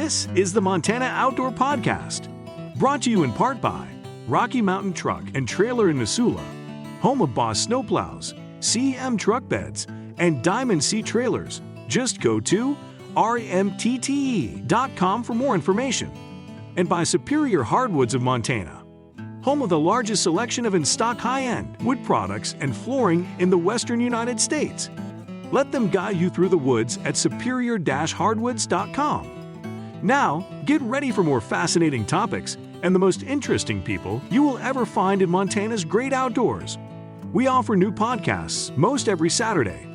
This is the Montana Outdoor Podcast, brought to you in part by Rocky Mountain Truck and Trailer in Missoula, home of Boss Snowplows, CM Truck Beds, and Diamond Sea Trailers. Just go to rmtte.com for more information. And by Superior Hardwoods of Montana, home of the largest selection of in-stock high-end wood products and flooring in the western United States. Let them guide you through the woods at superior-hardwoods.com. Now, get ready for more fascinating topics and the most interesting people you will ever find in Montana's great outdoors. We offer new podcasts most every Saturday.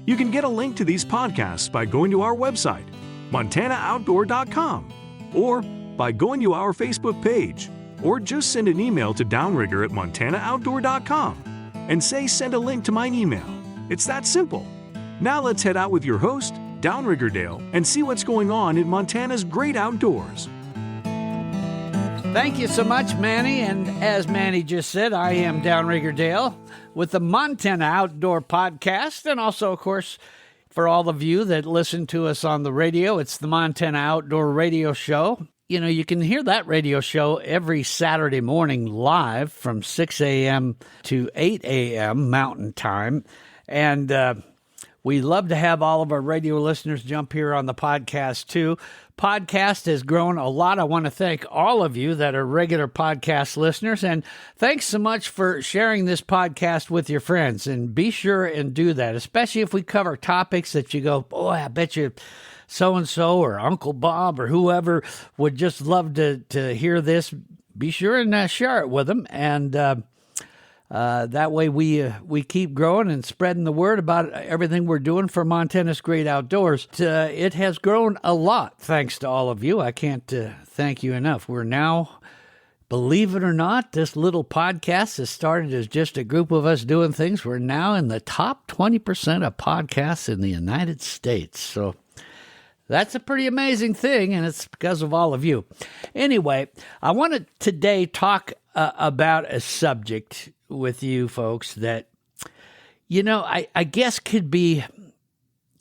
You can get a link to these podcasts by going to our website, montanooutdoor.com, or by going to our Facebook page, or just send an email to Downrigger at montanooutdoor.com and say send a link to my email. It's that simple. Now let's head out with your host, Downrigger Dale, and see what's going on in Montana's great outdoors. Thank you so much, Manny. And as Manny just said, I am Downrigger Dale with the Montana Outdoor Podcast. And also, of course, for all of you that listen to us on the radio, it's the Montana Outdoor Radio Show. You know, you can hear that radio show every Saturday morning live from 6 a.m. to 8 a.m. Mountain Time. And we love to have all of our radio listeners jump here on the podcast, too. Podcast has grown a lot. I want to thank all of you that are regular podcast listeners. And thanks so much for sharing this podcast with your friends. And be sure and do that, especially if we cover topics that you go, boy, I bet you so-and-so or Uncle Bob or whoever would just love to hear this. Be sure and share it with them. And that way we keep growing and spreading the word about everything we're doing for Montana's great outdoors. It has grown a lot thanks to all of you. I can't thank you enough. We're now, believe it or not, this little podcast has started as just a group of us doing things. We're now in the top 20% of podcasts in the United States. So that's a pretty amazing thing, and it's because of all of you. Anyway, I want to today talk about a subject with you folks that, you know, I guess could be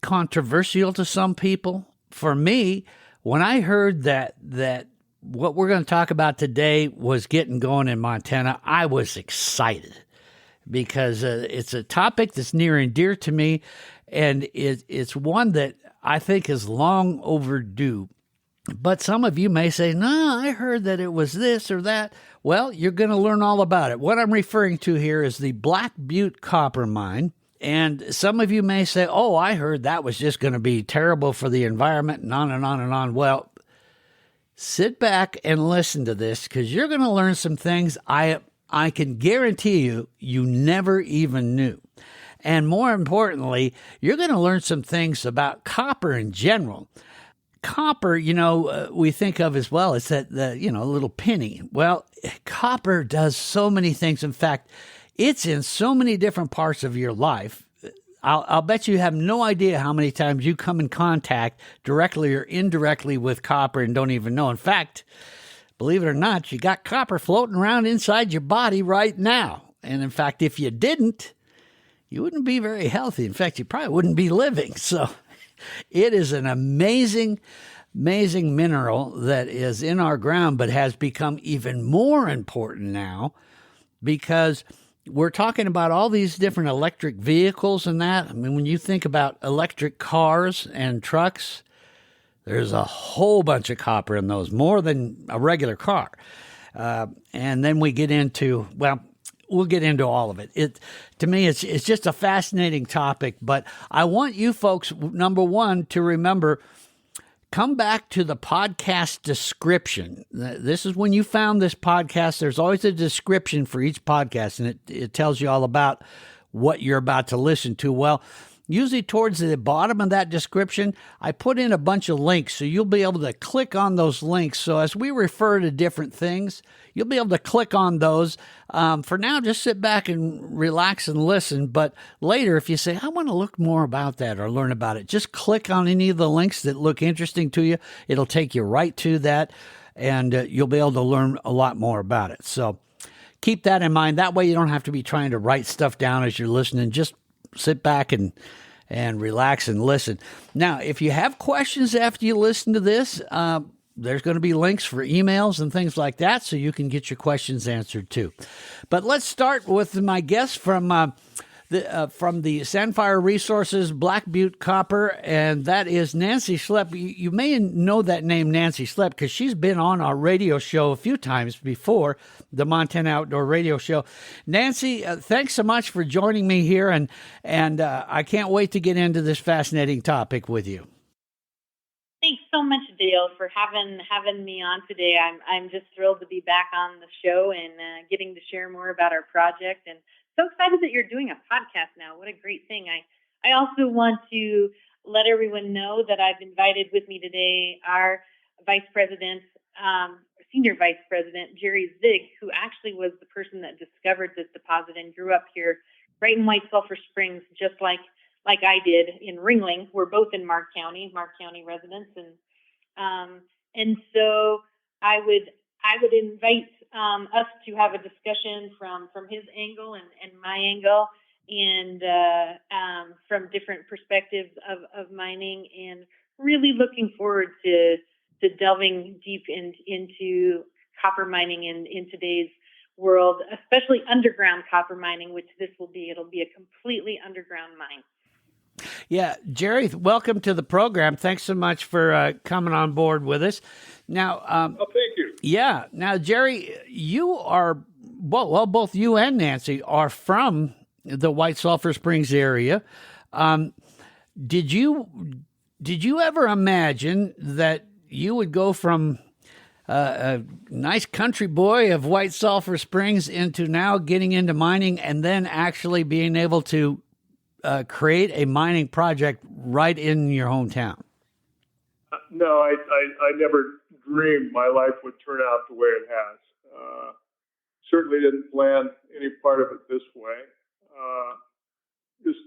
controversial to some people. For me, when I heard that what we're going to talk about today was getting going in Montana, I was excited because it's a topic that's near and dear to me, and it's one that I think is long overdue. But some of you may say, no, I heard that it was this or that. Well, you're going to learn all about it. What I'm referring to here is the Black Butte copper mine. And some of you may say, oh, I heard that was just going to be terrible for the environment and on and on and on. Well, sit back and listen to this because you're going to learn some things I can guarantee you never even knew. And more importantly, you're going to learn some things about copper in general. Copper, you know, we think of as well, it's that, little penny. Well, copper does so many things. In fact, it's in so many different parts of your life. I'll bet you have no idea how many times you come in contact directly or indirectly with copper and don't even know. In fact, believe it or not, you got copper floating around inside your body right now. And in fact, if you didn't, you wouldn't be very healthy. In fact, you probably wouldn't be living. So it is an amazing mineral that is in our ground, but has become even more important now because we're talking about all these different electric vehicles and that. I mean, when you think about electric cars and trucks, there's a whole bunch of copper in those, more than a regular car. And then we get into, well, we'll get into all of it. To me, it's just a fascinating topic, but I want you folks, number one, to remember, come back to the podcast description. This is when you found this podcast. There's always a description for each podcast, and it tells you all about what you're about to listen to. Well, usually towards the bottom of that description, I put in a bunch of links, so you'll be able to click on those links. So as we refer to different things, you'll be able to click on those. For now, just sit back and relax and listen. But later, if you say, I want to look more about that or learn about it, just click on any of the links that look interesting to you. It'll take you right to that, and you'll be able to learn a lot more about it. So keep that in mind. That way you don't have to be trying to write stuff down as you're listening. Just sit back and relax and listen. Now, if you have questions after you listen to this, there's going to be links for emails and things like that, so you can get your questions answered too. But let's start with my guest from the Sandfire Resources Black Butte Copper, and that is Nancy Schlepp. You may know that name, Nancy Schlepp, because she's been on our radio show a few times before, the Montana Outdoor Radio Show. Nancy, thanks so much for joining me here, and I can't wait to get into this fascinating topic with you. Thanks so much, Dale, for having me on today. I'm just thrilled to be back on the show and getting to share more about our project, and so excited that you're doing a podcast now. What a great thing. I also want to let everyone know that I've invited with me today our Senior Vice President, Jerry Zig, who actually was the person that discovered this deposit and grew up here right in White Sulphur Springs, just like I did in Ringling. We're both in Mark County residents. And so I would invite us to have a discussion from his angle and my angle, and from different perspectives of mining, and really looking forward to delving deep into copper mining in today's world, especially underground copper mining, which this will be. It'll be a completely underground mine. Yeah, Jerry, welcome to the program. Thanks so much for coming on board with us. Now, thank you. Yeah. Now, Jerry, you are, well, both you and Nancy are from the White Sulphur Springs area. Did you ever imagine that you would go from a nice country boy of White Sulphur Springs into now getting into mining, and then actually being able to create a mining project right in your hometown? No, I never dreamed my life would turn out the way it has. Certainly didn't plan any part of it this way. Just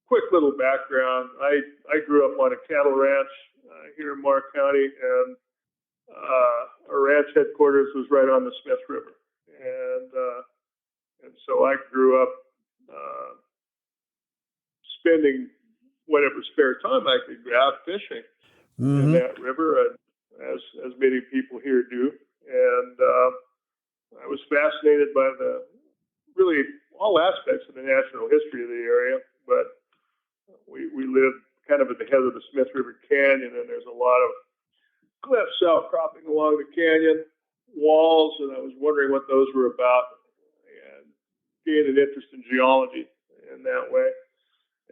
quick little background. I grew up on a cattle ranch here in Mark County, and our ranch headquarters was right on the Smith River. And so I grew up spending whatever spare time I could out fishing in that river, and as many people here do. And I was fascinated by really all aspects of the natural history of the area. But we live kind of at the head of the Smith River Canyon, and there's a lot of cliffs outcropping along the canyon walls, and I was wondering what those were about, and gained an interest in geology in that way.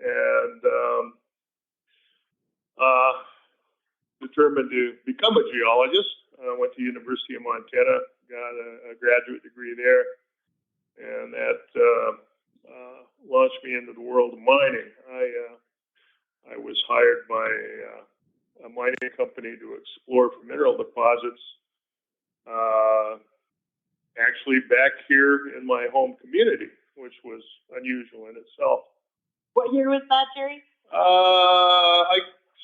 And determined to become a geologist. I went to University of Montana, got a graduate degree there, and that launched me into the world of mining. I was hired by a mining company to explore for mineral deposits, actually back here in my home community, which was unusual in itself. What year was that, Jerry? I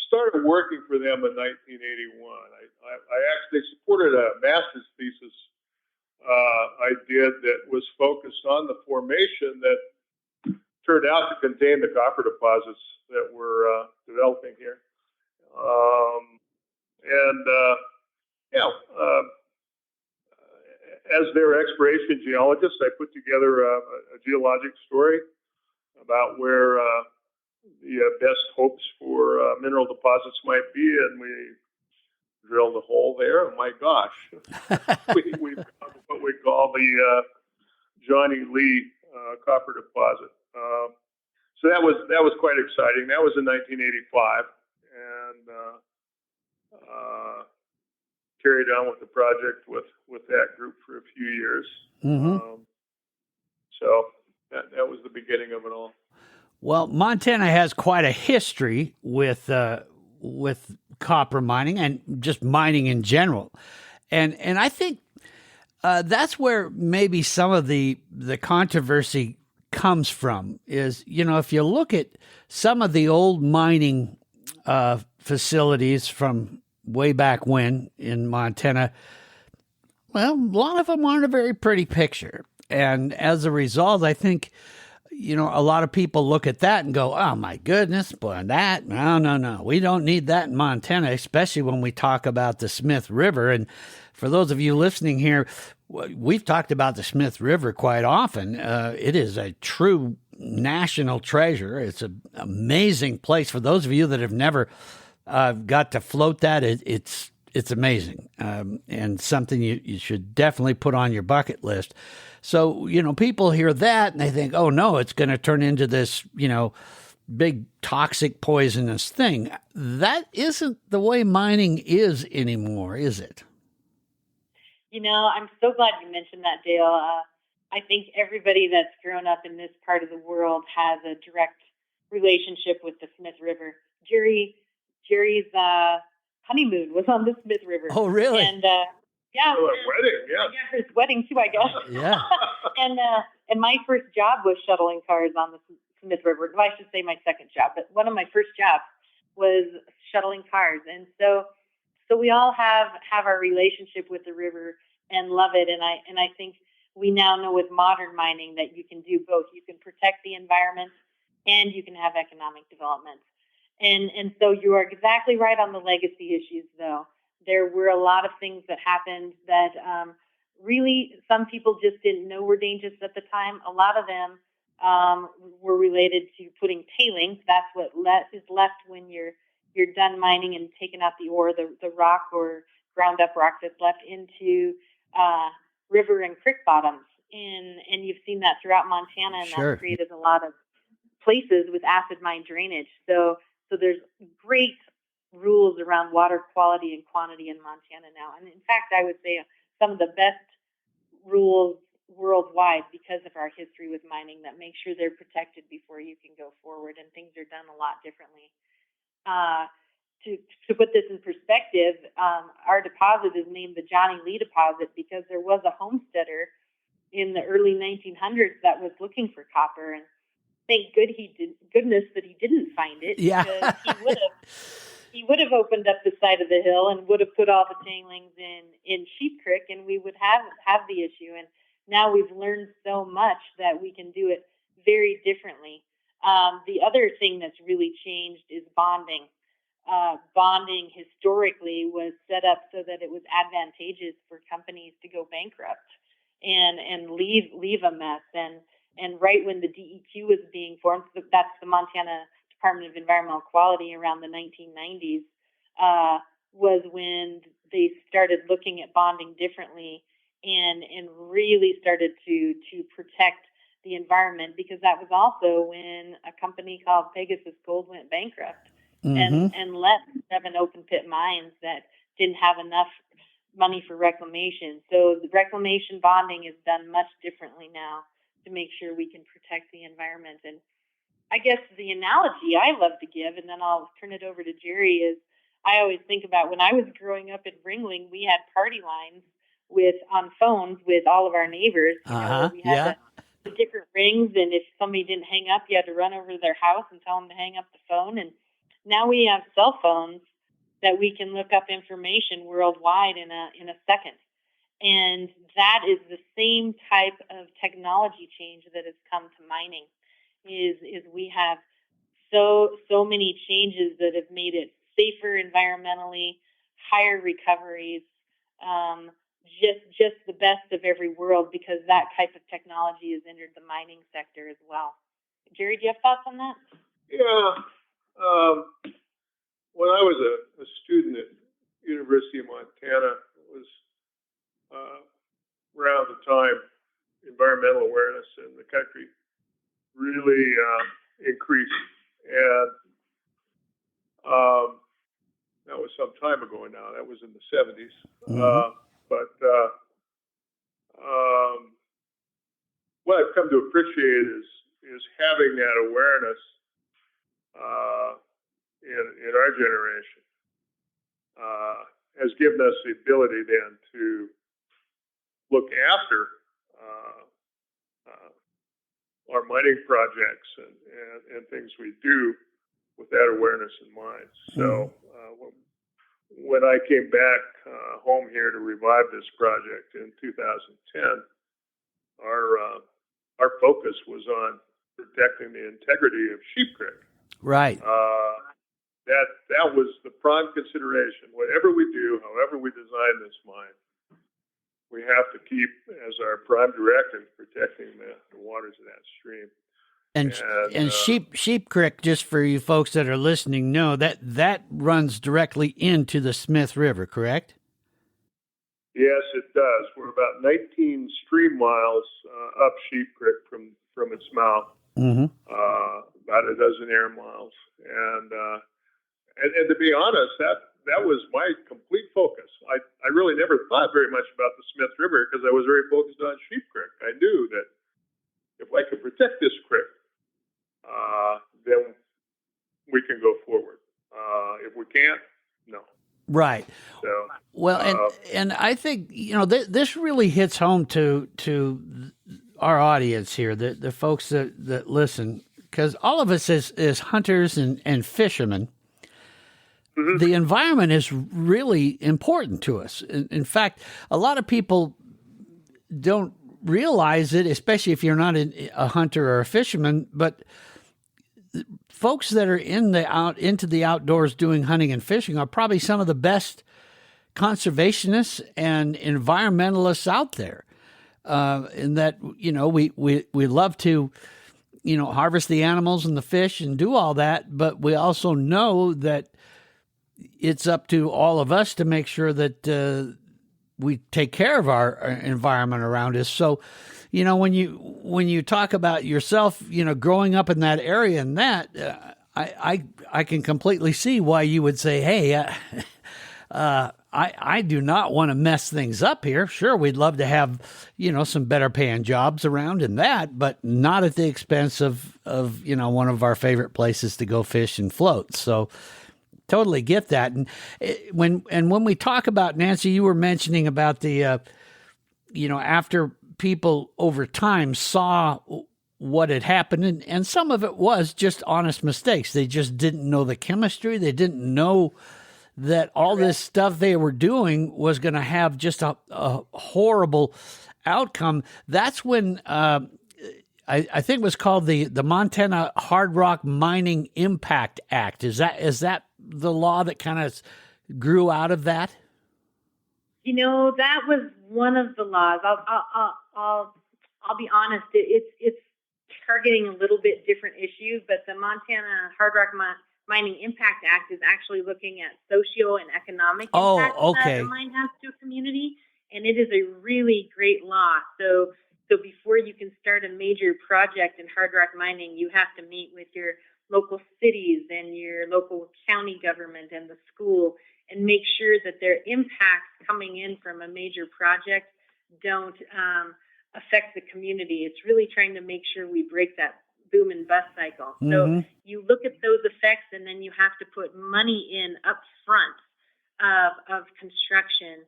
started working for them in 1981. I actually supported a master's thesis I did that was focused on the formation that turned out to contain the copper deposits that we're developing here. As their exploration geologist, I put together a geologic story about where the best hopes for mineral deposits might be, and we drilled a hole there. And my gosh, we found what we call the Johnny Lee copper deposit. So that was quite exciting. That was in 1985, and carried on with the project with that group for a few years. So that was the beginning of it all. Well, Montana has quite a history with copper mining and just mining in general, and I think that's where maybe some of the controversy comes from. Is, if you look at some of the old mining facilities from way back when in Montana, well, a lot of them aren't a very pretty picture, and as a result, I think a lot of people look at that and go, oh, my goodness, boy, no. We don't need that in Montana, especially when we talk about the Smith River. And for those of you listening here, we've talked about the Smith River quite often. It is a true national treasure. It's an amazing place. For those of you that have never got to float that, it's amazing, and something you should definitely put on your bucket list. So, people hear that and they think, oh, no, it's going to turn into this, big toxic poisonous thing. That isn't the way mining is anymore, is it? I'm so glad you mentioned that, Dale. I think everybody that's grown up in this part of the world has a direct relationship with the Smith River. Jerry's honeymoon was on the Smith River. Oh, really? And yeah, wedding, yeah. His wedding too, I guess. Yeah. and my first job was shuttling cars on the Smith River. Well, I should say my second job, but one of my first jobs was shuttling cars. And so we all have our relationship with the river and love it. And I think we now know with modern mining that you can do both. You can protect the environment and you can have economic development. And so you are exactly right on the legacy issues, though. There were a lot of things that happened that really some people just didn't know were dangerous at the time. A lot of them were related to putting tailings. That's what is left when you're done mining and taking out the ore, the rock or ground up rock that's left into river and creek bottoms. And you've seen that throughout Montana, and Sure. That's created a lot of places with acid mine drainage. So there's great rules around water quality and quantity in Montana now. And in fact, I would say some of the best rules worldwide because of our history with mining that make sure they're protected before you can go forward, and things are done a lot differently. To put this in perspective, our deposit is named the Johnny Lee deposit because there was a homesteader in the early 1900s that was looking for copper, and thank goodness that he didn't find it. Yeah. Because he would have opened up the side of the hill and would have put all the tailings in Sheep Creek, and we would have the issue. And now we've learned so much that we can do it very differently. The other thing that's really changed is bonding. Bonding historically was set up so that it was advantageous for companies to go bankrupt and leave a mess. And right when the DEQ was being formed, that's the Montana Department of Environmental Quality around the 1990s, was when they started looking at bonding differently and really started to protect the environment, because that was also when a company called Pegasus Gold went bankrupt. Mm-hmm. and let 7 open pit mines that didn't have enough money for reclamation. So the reclamation bonding is done much differently now to make sure we can protect the environment. And I guess the analogy I love to give, and then I'll turn it over to Jerry, is I always think about when I was growing up in Ringling, we had party lines on phones with all of our neighbors. We had the different rings, and if somebody didn't hang up, you had to run over to their house and tell them to hang up the phone. And now we have cell phones that we can look up information worldwide in a second. And that is the same type of technology change that has come to mining. Is we have so many changes that have made it safer environmentally, higher recoveries, just the best of every world, because that type of technology has entered the mining sector as well. Jerry, do you have thoughts on that? Yeah. When I was a student at University of Montana, it was around the time environmental awareness in the country really increased, and that was some time ago now. That was in the 70s. Mm-hmm. But what I've come to appreciate is having that awareness in our generation has given us the ability then to look after our mining projects and things we do with that awareness in mind. So when I came back home here to revive this project in 2010, our focus was on protecting the integrity of Sheep Creek. Right. That was the prime consideration. Whatever we do, however we design this mine, we have to keep as our prime directive protecting the waters of that stream. And Sheep Creek, just for you folks that are listening, know that runs directly into the Smith River, correct? Yes, it does. We're about 19 stream miles up Sheep Creek from its mouth, about a dozen air miles, and to be honest, that was my complete focus. I really never thought very much about the Smith River because I was very focused on Sheep Creek. I knew that if I could protect this creek, then we can go forward. If we can't, no. Right. So, well, and I think this really hits home to our audience here, the folks that listen, because all of us as hunters and fishermen, the environment is really important to us. In fact, a lot of people don't realize it, especially if you're not a hunter or a fisherman, but folks that are into the outdoors doing hunting and fishing are probably some of the best conservationists and environmentalists out there. In that, we love to, harvest the animals and the fish and do all that, but we also know that it's up to all of us to make sure that we take care of our environment around us. So, when you talk about yourself, growing up in that area and that, I can completely see why you would say, hey, I do not want to mess things up here. Sure, we'd love to have, some better paying jobs around and that, but not at the expense of one of our favorite places to go fish and float. So totally get that. And when we talk about, Nancy, you were mentioning about the, after people over time saw what had happened, and some of it was just honest mistakes. They just didn't know the chemistry. They didn't know that all this stuff they were doing was going to have just a horrible outcome. That's when I think it was called the Montana Hard Rock Mining Impact Act. Is that the law that kind of grew out of that? That was one of the laws. I'll be honest. It's targeting a little bit different issues, but the Montana Hard Rock Mining Impact Act is actually looking at socio and economic impact that the mine has to a community, and it is a really great law. So before you can start a major project in hard rock mining, you have to meet with your local cities and your local county government and the school and make sure that their impacts coming in from a major project don't affect the community. It's really trying to make sure we break that boom and bust cycle. So you look at those effects, and then you have to put money in up front of construction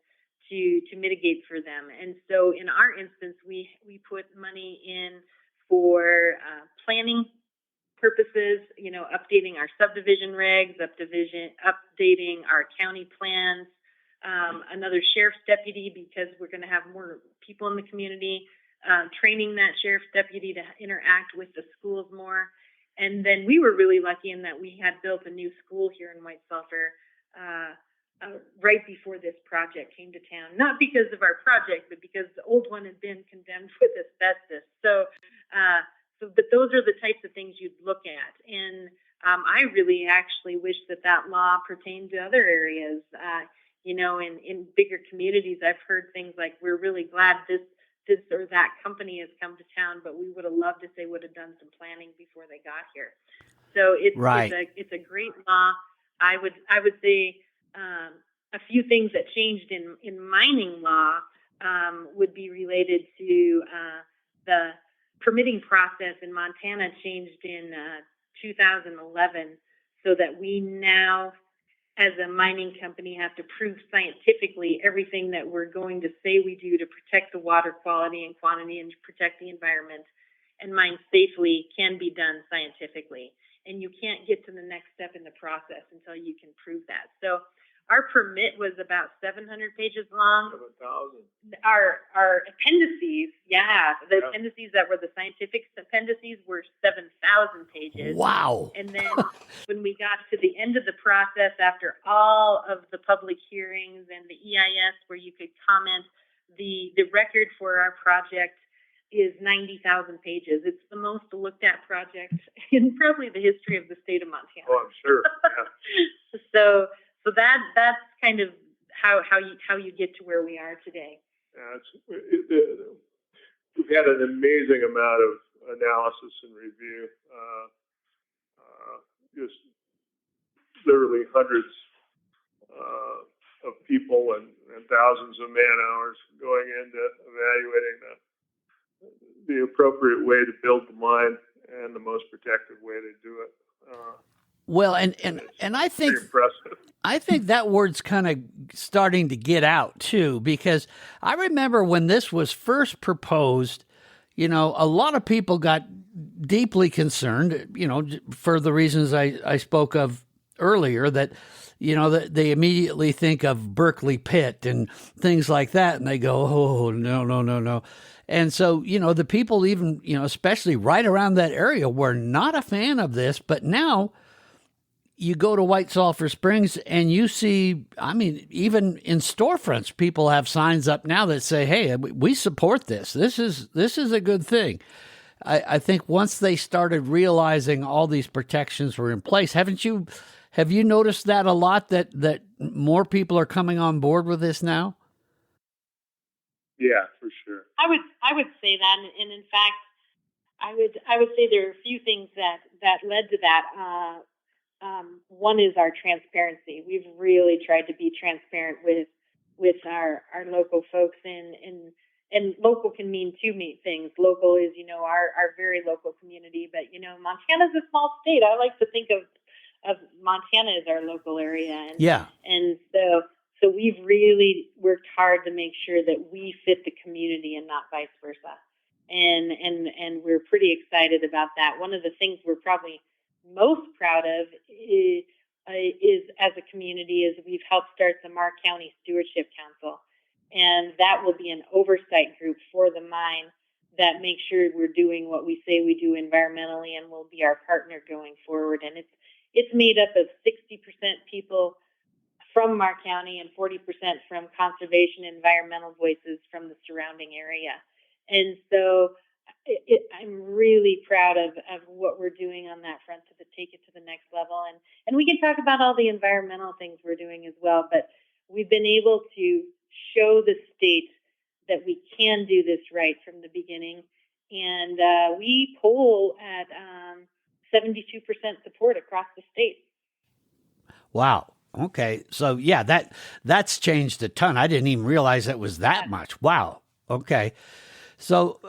to mitigate for them. And so in our instance, we put money in for planning purposes, updating our subdivision regs, updating our county plans, another sheriff's deputy because we're going to have more people in the community, training that sheriff's deputy to interact with the schools more. And then we were really lucky in that we had built a new school here in White Sulphur right before this project came to town. Not because of our project, but because the old one had been condemned with asbestos. But those are the types of things you'd look at. And I really actually wish that law pertained to other areas. In bigger communities, I've heard things like, we're really glad this or that company has come to town, but we would have loved if they would have done some planning before they got here. So it's a great law. I would say a few things that changed in mining law would be related to the permitting process in Montana changed in 2011, so that we now, as a mining company, have to prove scientifically everything that we're going to say we do to protect the water quality and quantity and to protect the environment and mine safely can be done scientifically. And you can't get to the next step in the process until you can prove that. So our permit was about 700 pages long. 7,000. Our appendices, the appendices that were the scientific appendices were 7,000 pages. Wow. And then when we got to the end of the process, after all of the public hearings and the EIS where you could comment, the record for our project is 90,000 pages. It's the most looked at project in probably the history of the state of Montana. Oh, I'm sure. Yeah. So that's kind of how you get to where we are today. We've had an amazing amount of analysis and review. Just literally hundreds of people and thousands of man hours going into evaluating the appropriate way to build the mine and the most protective way to do it. Well, and I think that word's kind of starting to get out too, because I remember when this was first proposed, a lot of people got deeply concerned, for the reasons I spoke of earlier, that, that they immediately think of Berkeley Pit and things like that. And they go, oh, no. And so, the people even, especially right around that area were not a fan of this. But now you go to White Sulphur Springs and you see, even in storefronts, people have signs up now that say, hey, we support this. This is a good thing. I think once they started realizing all these protections were in place, have you noticed that a lot, that more people are coming on board with this now? Yeah, for sure. I would say that, and in fact, I would say there are a few things that led to that. One is our transparency. We've really tried to be transparent with our local folks, and local can mean two things. Local is our very local community, but Montana's a small state. I like to think of Montana as our local area, and so we've really worked hard to make sure that we fit the community and not vice versa. And we're pretty excited about that. One of the things we're probably most proud of is as a community is we've helped start the Mark County Stewardship Council. And that will be an oversight group for the mine that makes sure we're doing what we say we do environmentally, and will be our partner going forward. And it's made up of 60% people from Mark County and 40% from conservation and environmental voices from the surrounding area. And so I'm really proud of what we're doing on that front to take it to the next level. And we can talk about all the environmental things we're doing as well, but we've been able to show the state that we can do this right from the beginning. And we poll at 72% support across the state. Wow. Okay. So yeah, that's changed a ton. I didn't even realize it was that much. Wow. Okay. So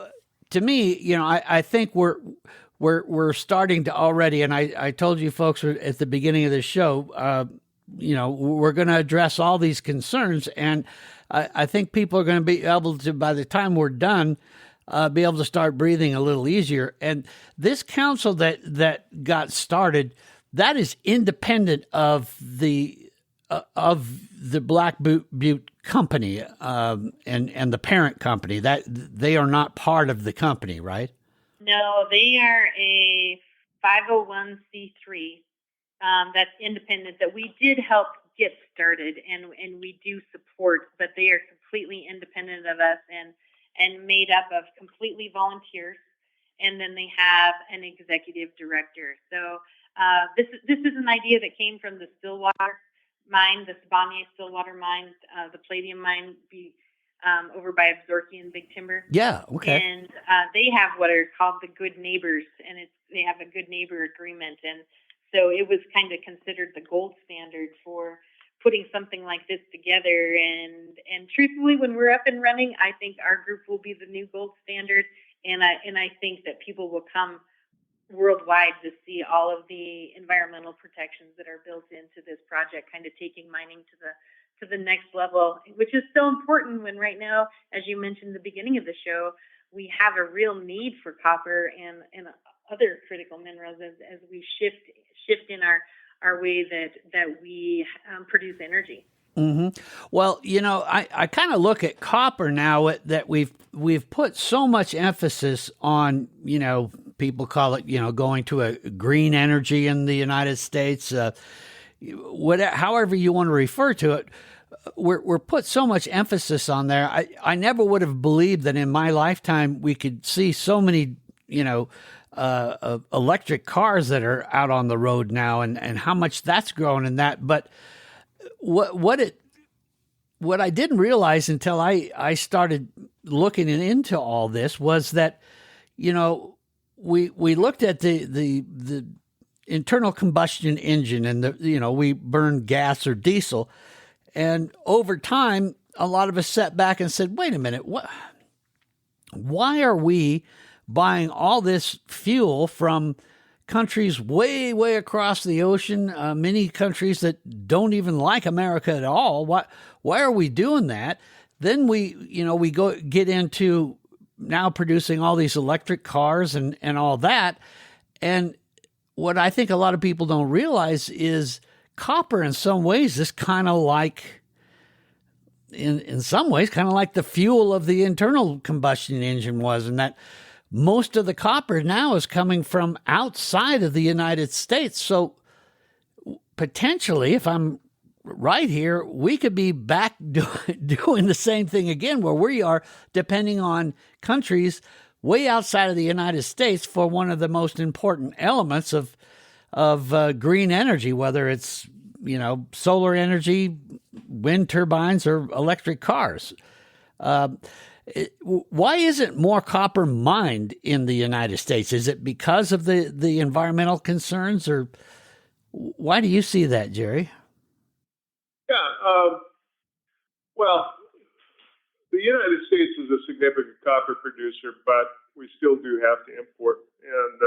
to me, I think we're starting to already, and I told you folks at the beginning of the show, we're going to address all these concerns, and I think people are going to be able to, by the time we're done, be able to start breathing a little easier. And this council that got started, that is independent of the Black Butte company and the parent company. That they are not part of the company, right? No, they are a 501c3 that's independent, that we did help get started, and we do support, but they are completely independent of us and made up of completely volunteers, and then they have an executive director. So this is an idea that came from the Stillwater mine, the Siboney-Stillwater mine, the palladium mine over by Absorkian Big Timber. Yeah, okay. And they have what are called the Good Neighbors, and they have a Good Neighbor agreement. And so it was kind of considered the gold standard for putting something like this together. And truthfully, when we're up and running, I think our group will be the new gold standard. And I think that people will come worldwide to see all of the environmental protections that are built into this project, kind of taking mining to the next level, which is so important when right now, as you mentioned at the beginning of the show, we have a real need for copper and other critical minerals as we shift in our way that we produce energy. Mm-hmm. Well, I kind of look at copper now that we've put so much emphasis on, people call it, going to a green energy in the United States, however you want to refer to it. We're put so much emphasis on there. I never would have believed that in my lifetime we could see so many, electric cars that are out on the road now, and how much that's grown in that. But what I didn't realize until I started looking into all this was that, we looked at the internal combustion engine, and we burn gas or diesel, and over time a lot of us sat back and said, wait a minute, why are we buying all this fuel from countries way, way across the ocean, many countries that don't even like America at all? Why are we doing that? Then we get into now producing all these electric cars and all that. And what I think a lot of people don't realize is copper in some ways is kind of like, in some ways, kind of like the fuel of the internal combustion engine was, and that most of the copper now is coming from outside of the United States. So potentially, if I'm right here, we could be back doing the same thing again, where we are depending on countries way outside of the United States for one of the most important elements of green energy, whether it's solar energy, wind turbines, or electric cars. Why isn't more copper mined in the United States? Is it because of the environmental concerns, or why do you see that, Jerry? Yeah, well, the United States is a significant copper producer, but we still do have to import, and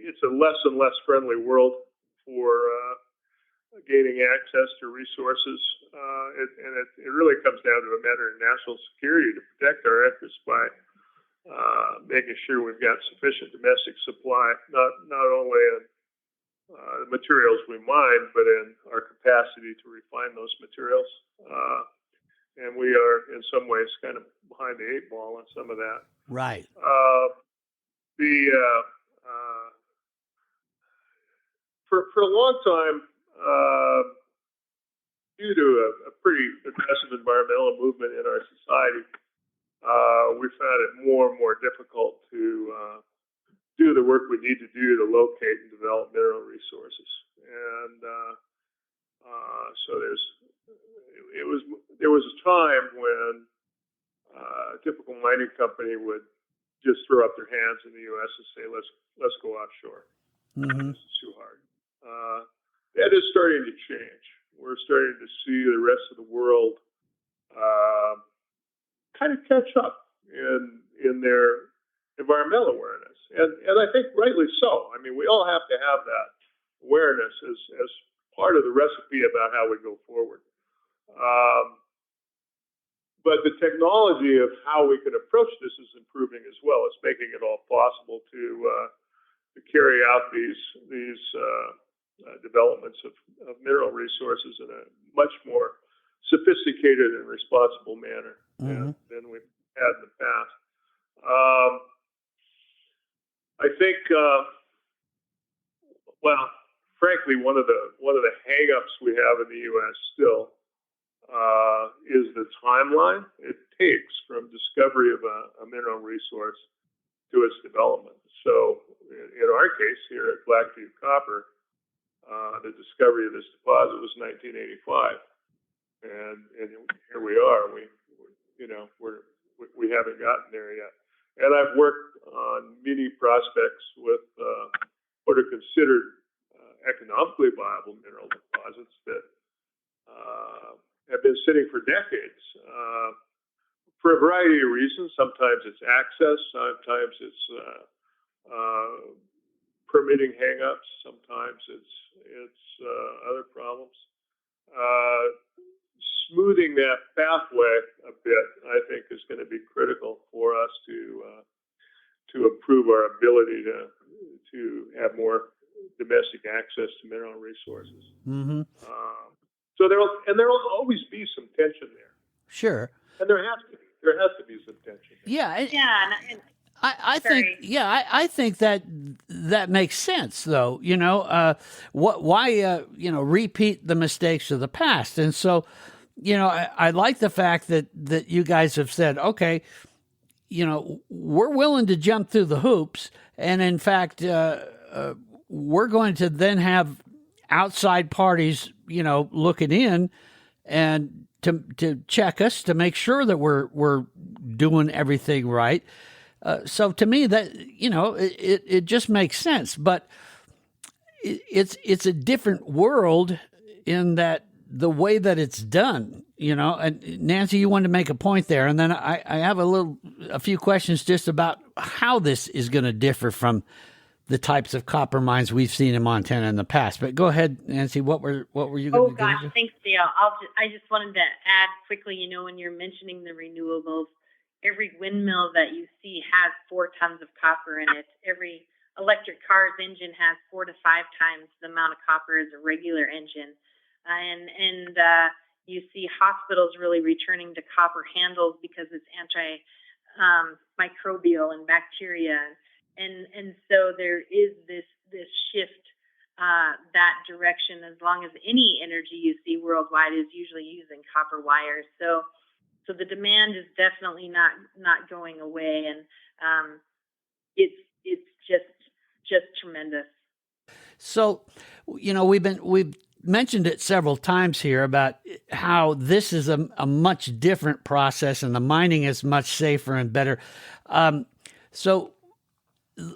it's a less and less friendly world for gaining access to resources, and it really comes down to a matter of national security to protect our interests by making sure we've got sufficient domestic supply, not only in the materials we mine, but in our capacity to refine those materials. And we are, in some ways, kind of behind the eight ball on some of that. Right. For a long time, due to a pretty aggressive environmental movement in our society, we found it more and more difficult to do the work we need to do to locate and develop mineral resources. And so there was a time when a typical mining company would just throw up their hands in the U.S. and say, let's go offshore. Mm-hmm. This is too hard. That is starting to change. We're starting to see the rest of the world kind of catch up in their environmental awareness, and I think rightly so. I mean, we all have to have that awareness as part of the recipe about how we go forward. But the technology of how we can approach this is improving as well. It's making it all possible to carry out these developments of mineral resources in a much more sophisticated and responsible manner than we've had in the past. I think, well, frankly, one of the hang-ups we have in the U.S. still is the timeline it takes from discovery of a mineral resource to its development. So, in our case here at Black Butte Copper, the discovery of this deposit was 1985, and here we are. We haven't gotten there yet. And I've worked on many prospects with what are considered economically viable mineral deposits that have been sitting for decades for a variety of reasons. Sometimes it's access, sometimes it's permitting hangups, sometimes it's other problems. Smoothing that pathway a bit, I think, is going to be critical for us to improve our ability to have more domestic access to mineral resources. Mm-hmm. So there'll always be some tension there. Sure. And there has to be some tension. Yeah. Yeah, and I Sorry. think, yeah, I think that makes sense, though. Why repeat the mistakes of the past? And so, I like the fact that you guys have said, okay, we're willing to jump through the hoops, and in fact, we're going to then have outside parties, looking in and to check us to make sure that we're doing everything right. So to me, that it just makes sense, but it's a different world in that the way that it's done. And Nancy, you wanted to make a point there, and then I have a few questions just about how this is going to differ from the types of copper mines we've seen in Montana in the past. But go ahead, Nancy. What were you going to do? Oh gosh, thanks, Dale. I just wanted to add quickly. When you're mentioning the renewables, every windmill that you see has 4 tons of copper in it. Every electric car's engine has 4 to 5 times the amount of copper as a regular engine, and you see hospitals really returning to copper handles because it's microbial and bacteria. And so there is this shift that direction. As long as any energy you see worldwide is usually using copper wires, so the demand is definitely not going away, and it's just tremendous. So, we've mentioned it several times here about how this is a much different process, and the mining is much safer and better. So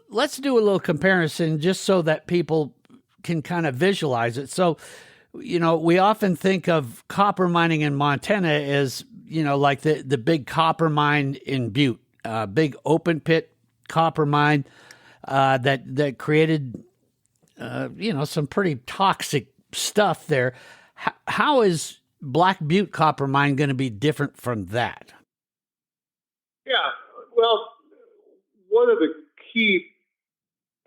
let's do a little comparison just so that people can kind of visualize it. So, we often think of copper mining in Montana as, like the big copper mine in Butte, big open pit copper mine that created, some pretty toxic stuff there. How is Black Butte copper mine going to be different from that? Yeah, well, one of the key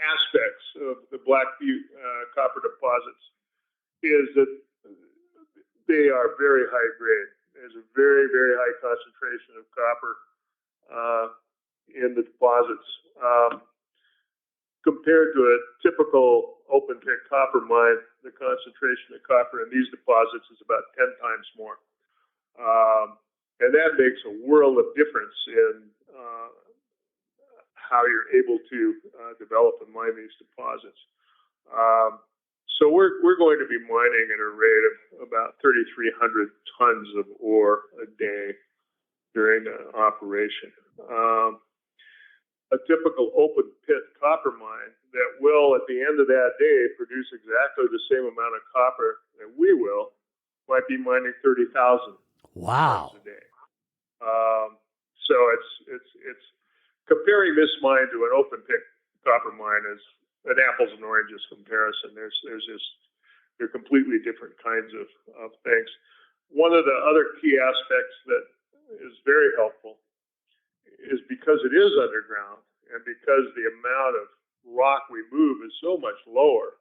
aspects of the Black Butte copper deposits is that they are very high grade. There's a very, very high concentration of copper in the deposits. Compared to a typical open pit copper mine, the concentration of copper in these deposits is about 10 times more. And that makes a world of difference in how you're able to develop and mine these deposits. So we're going to be mining at a rate of about 3,300 tons of ore a day during the operation. A typical open pit copper mine that will, at the end of that day, produce exactly the same amount of copper that we will, might be mining 30,000 wow. tons a day. So it's comparing this mine to an open pit copper mine is an apples and oranges comparison. They're completely different kinds of things. One of the other key aspects that is very helpful is because it is underground and because the amount of rock we move is so much lower,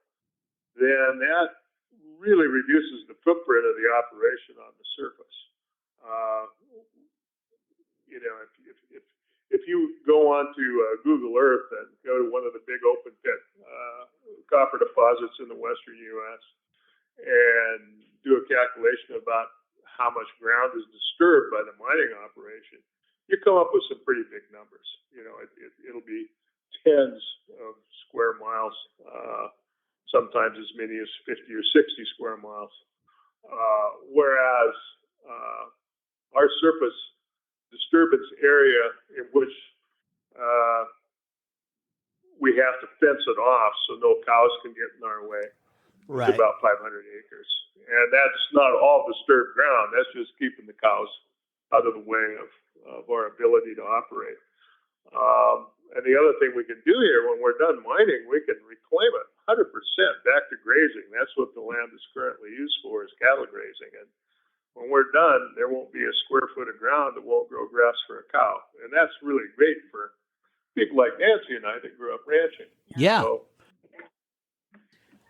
then that really reduces the footprint of the operation on the surface. If you go onto Google Earth and go to one of the big open pit copper deposits in the western U.S. and do a calculation about how much ground is disturbed by the mining operation, you come up with some pretty big numbers. It'll be tens of square miles, sometimes as many as 50 or 60 square miles. Whereas our surface disturbance area in which we have to fence it off so no cows can get in our way, Right. is about 500 acres. And that's not all disturbed ground. That's just keeping the cows out of the way of our ability to operate. And the other thing we can do here, when we're done mining, we can reclaim it 100% back to grazing. That's what the land is currently used for, is cattle grazing. And when we're done, there won't be a square foot of ground that won't grow grass for a cow. And that's really great for people like Nancy and I that grew up ranching. Yeah.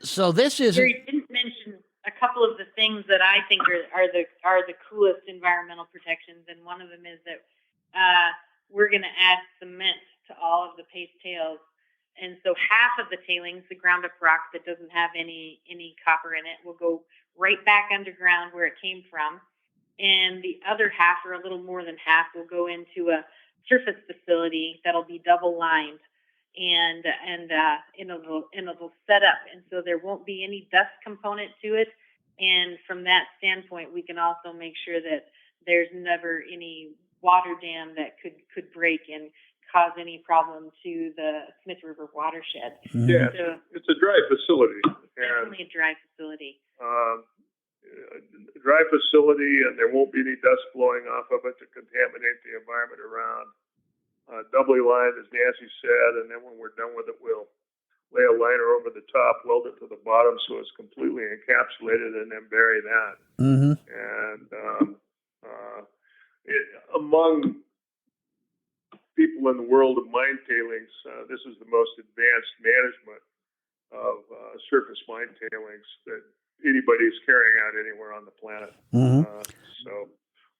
So this is. Jerry didn't mention a couple of the things that I think are the coolest environmental protections, and one of them is that we're going to add cement to all of the paste tails, and so half of the tailings, the ground up rock that doesn't have any copper in it, will go right back underground where it came from, and the other half, or a little more than half, will go into a surface facility that'll be double lined. And it'll set up, and so there won't be any dust component to it. And from that standpoint, we can also make sure that there's never any water dam that could break and cause any problem to the Smith River watershed. Yeah, so, it's a dry facility. Definitely a dry facility. A dry facility, and there won't be any dust blowing off of it to contaminate the environment around. Doubly lined, as Nancy said, and then when we're done with it, we'll lay a liner over the top, weld it to the bottom so it's completely encapsulated, and then bury that. Mm-hmm. And among people in the world of mine tailings, this is the most advanced management of surface mine tailings that anybody's carrying out anywhere on the planet. Mm-hmm. So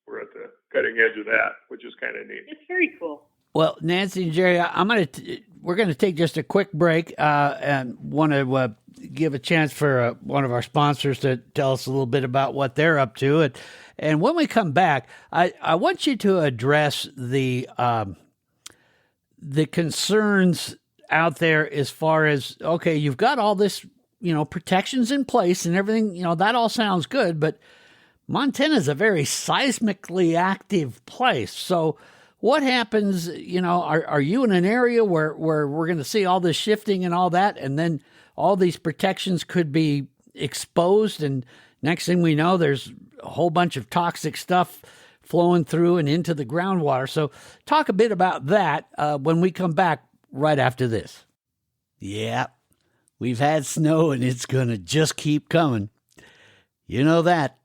we're at the cutting edge of that, which is kind of neat. It's very cool. Well, Nancy and Jerry, we're going to take just a quick break and want to give a chance for one of our sponsors to tell us a little bit about what they're up to. And when we come back, I want you to address the concerns out there as far as, okay, you've got all this, protections in place and everything, that all sounds good, but Montana is a very seismically active place. So what happens, are you in an area where we're going to see all this shifting and all that, and then all these protections could be exposed, and next thing we know, there's a whole bunch of toxic stuff flowing through and into the groundwater. So talk a bit about that when we come back right after this. Yeah, we've had snow, and it's going to just keep coming. You know that.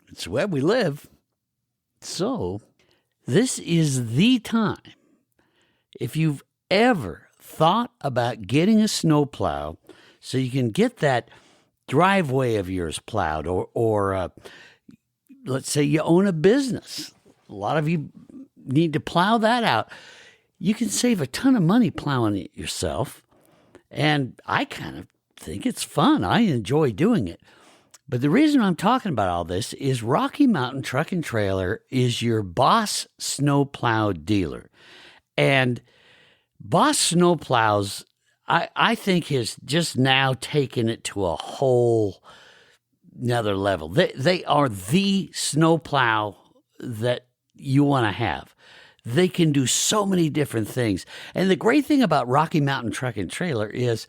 It's where we live. So this is the time. If you've ever thought about getting a snowplow so you can get that driveway of yours plowed, or let's say you own a business. A lot of you need to plow that out. You can save a ton of money plowing it yourself. And I kind of think it's fun. I enjoy doing it. But the reason I'm talking about all this is Rocky Mountain Truck and Trailer is your Boss snowplow dealer. And Boss snowplows, I think, has just now taken it to a whole another level. They are the snowplow that you want to have. They can do so many different things. And the great thing about Rocky Mountain Truck and Trailer is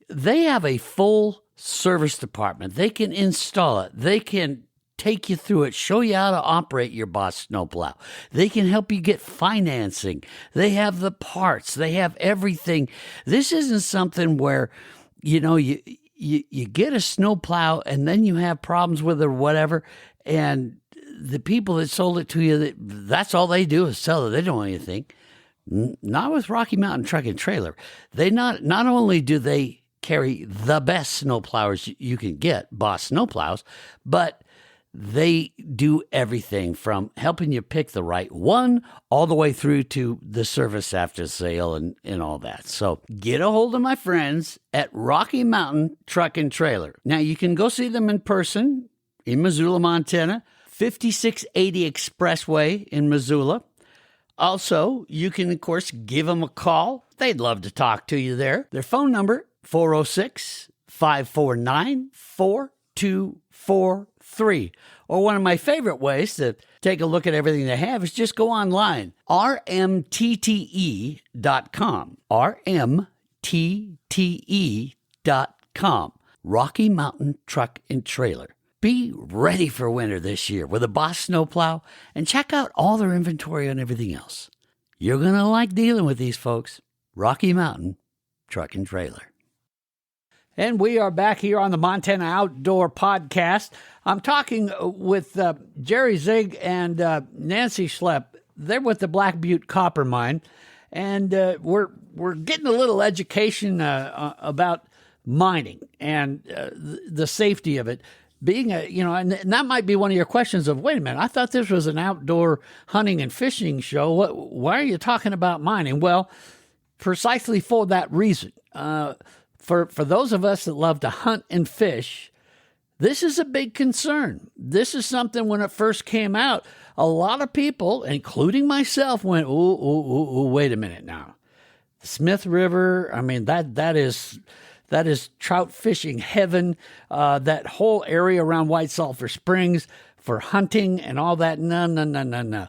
they have a full service department. They can install it. They can take you through it, show you how to operate your Boss snowplow. They can help you get financing. They have the parts. They have everything. This isn't something where, you get a snowplow and then you have problems with it or whatever, and the people that sold it to you, that's all they do is sell it. They don't know anything. Not with Rocky Mountain Truck and Trailer. They not only do they carry the best snowplowers you can get, Boss snowplows, but they do everything from helping you pick the right one all the way through to the service after sale and all that. So get a hold of my friends at Rocky Mountain Truck and Trailer. Now, you can go see them in person in Missoula, Montana, 5680 Expressway in Missoula. Also, you can, of course, give them a call. They'd love to talk to you there. Their phone number, 406-549-4243. Or one of my favorite ways to take a look at everything they have is just go online, rmtte.com, rmtte.com, Rocky Mountain Truck and Trailer. Be ready for winter this year with a Boss snowplow, and check out all their inventory and everything else. You're going to like dealing with these folks. Rocky Mountain Truck and Trailer. And we are back here on the Montana Outdoor Podcast. I'm talking with Jerry Zig and Nancy Schlepp. They're with the Black Butte Copper Mine. and we're getting a little education about mining and the safety of it. Being and that might be one of your questions of, wait a minute, I thought this was an outdoor hunting and fishing show. Why are you talking about mining? Well, precisely for that reason. For those of us that love to hunt and fish, this is a big concern. This is something when it first came out, a lot of people, including myself, went, ooh, wait a minute now. Smith River, I mean, that is trout fishing heaven. That whole area around White Sulphur Springs for hunting and all that. No.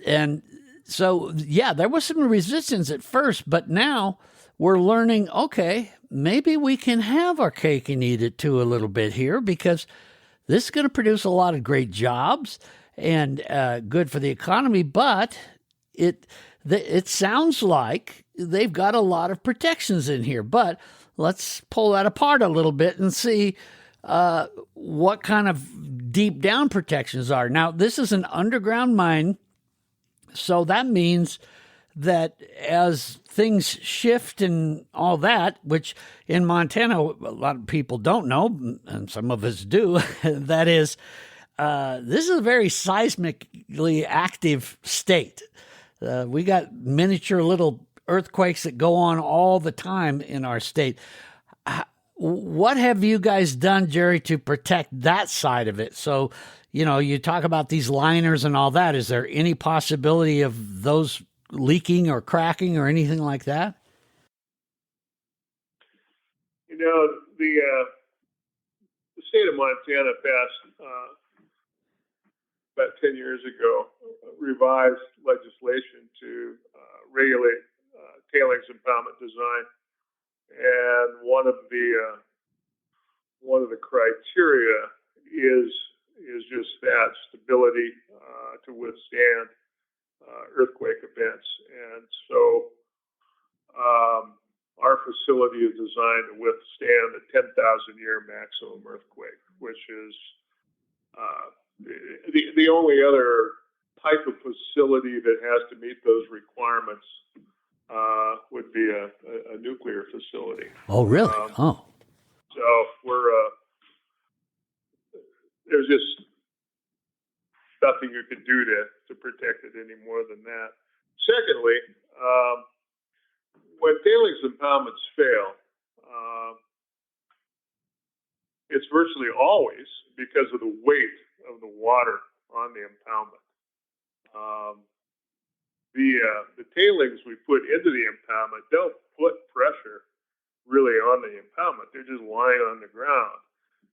And so, yeah, there was some resistance at first, but now we're learning, okay, maybe we can have our cake and eat it too a little bit here, because this is going to produce a lot of great jobs and good for the economy, but it sounds like they've got a lot of protections in here. But let's pull that apart a little bit and see what kind of deep down protections are. Now, this is an underground mine, so that means that as things shift and all that, which in Montana, a lot of people don't know, and some of us do, that is, this is a very seismically active state. We got miniature little earthquakes that go on all the time in our state. What have you guys done, Jerry, to protect that side of it? So, you talk about these liners and all that. Is there any possibility of those leaking or cracking or anything like that? The state of Montana passed about 10 years ago revised legislation to regulate tailings impoundment design, and one of the criteria is just that stability to withstand earthquake events. And so our facility is designed to withstand a 10,000-year maximum earthquake, which is the only other type of facility that has to meet those requirements would be a nuclear facility. Oh, really? So there's just nothing you can do to protect it any more than that. Secondly, when tailings impoundments fail, it's virtually always because of the weight of the water on the impoundment. The tailings we put into the impoundment don't put pressure really on the impoundment. They're just lying on the ground.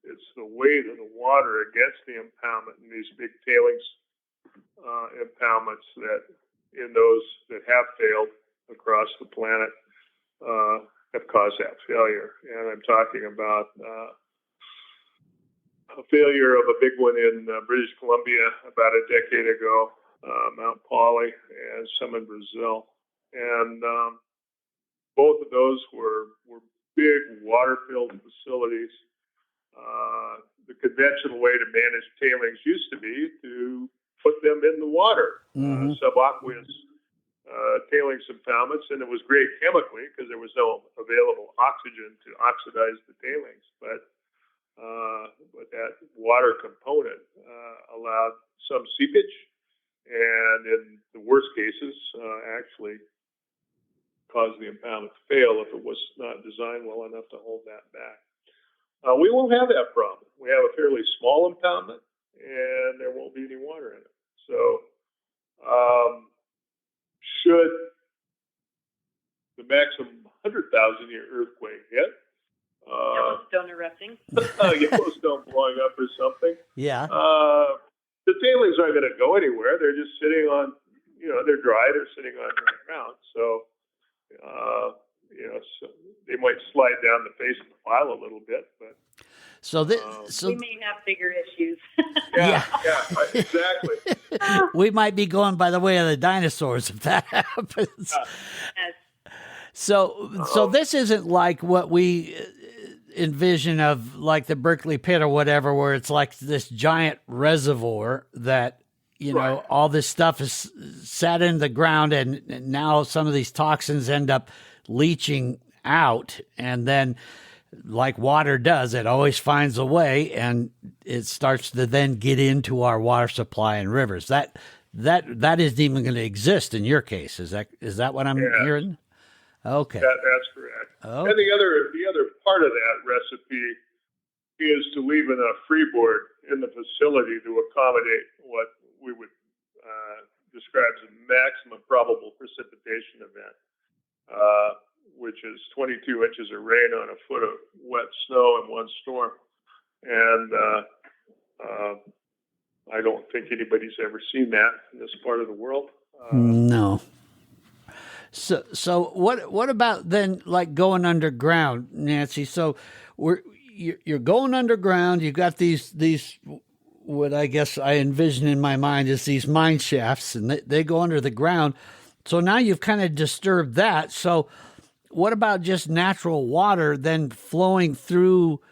It's the weight of the water against the impoundment in these big tailings impoundments that, in those that have failed across the planet, have caused that failure. And I'm talking about a failure of a big one in British Columbia about a decade ago, Mount Poly, and some in Brazil. And both of those were big water-filled facilities. The conventional way to manage tailings used to be to put them in the water, subaqueous tailings impoundments, and it was great chemically because there was no available oxygen to oxidize the tailings. But that water component allowed some seepage, and in the worst cases, actually caused the impoundment to fail if it was not designed well enough to hold that back. We won't have that problem. We have a fairly small impoundment, and there won't be any water in it. So, should the maximum 100,000-year earthquake hit, Yellowstone erupting, Yellowstone blowing up or something, Yeah. The tailings aren't going to go anywhere. They're just sitting on, they're dry. They're sitting on dry ground. So, so they might slide down the face of the pile a little bit, but. So we may have bigger issues. Yeah, exactly. We might be going by the way of the dinosaurs if that happens. Yes. So this isn't like what we envision of like the Berkeley Pit or whatever, where it's like this giant reservoir that Right. all this stuff is sat in the ground, and now some of these toxins end up leaching out, and then, like water does, it always finds a way, and it starts to then get into our water supply and rivers. That isn't even going to exist in your case. Is that what I'm hearing? Okay. That's correct. Okay. And the other part of that recipe is to leave enough freeboard in the facility to accommodate what we would describe as a maximum probable precipitation event, which is 22 inches of rain on a foot of wet snow in one storm. And I don't think anybody's ever seen that in this part of the world. No. So what about then, like going underground, Nancy? So you're going underground. You've got these what I guess I envision in my mind is these mine shafts, and they go under the ground. So now you've kind of disturbed that. So what about just natural water then flowing through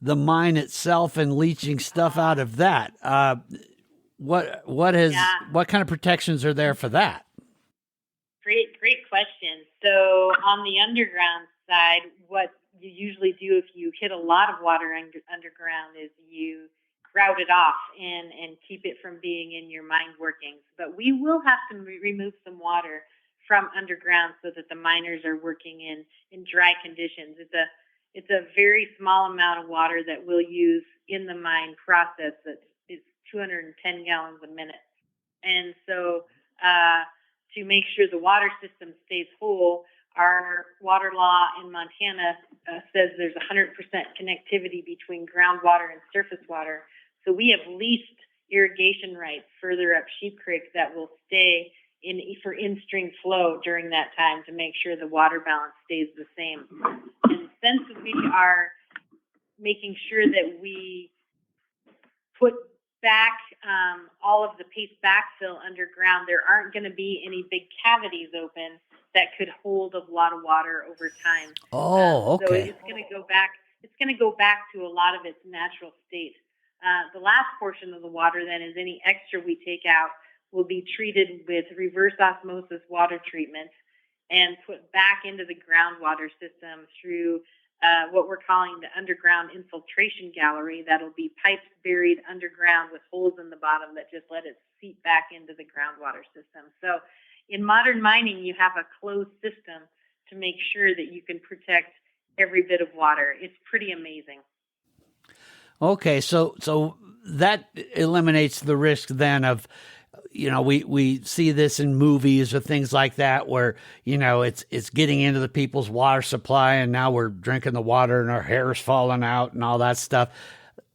the mine itself and leaching stuff out of that? What kind of protections are there for that? Great question. So on the underground side, what you usually do if you hit a lot of water underground is you grout it off and keep it from being in your mine workings. But we will have to remove some water from underground so that the miners are working in dry conditions. It's a very small amount of water that we'll use in the mine process that is 210 gallons a minute. And so to make sure the water system stays whole, our water law in Montana says there's 100% connectivity between groundwater and surface water. So we have leased irrigation rights further up Sheep Creek that will stay for in-stream flow during that time to make sure the water balance stays the same. And since we are making sure that we put back all of the paste backfill underground, there aren't going to be any big cavities open that could hold a lot of water over time. Oh, okay. So it's going to go back. It's going to go back to a lot of its natural state. The last portion of the water then is any extra we take out will be treated with reverse osmosis water treatment and put back into the groundwater system through what we're calling the underground infiltration gallery. That'll be pipes buried underground with holes in the bottom that just let it seep back into the groundwater system. So in modern mining, you have a closed system to make sure that you can protect every bit of water. It's pretty amazing. Okay, so that eliminates the risk then of, we see this in movies or things like that where, it's getting into the people's water supply and now we're drinking the water and our hair's falling out and all that stuff.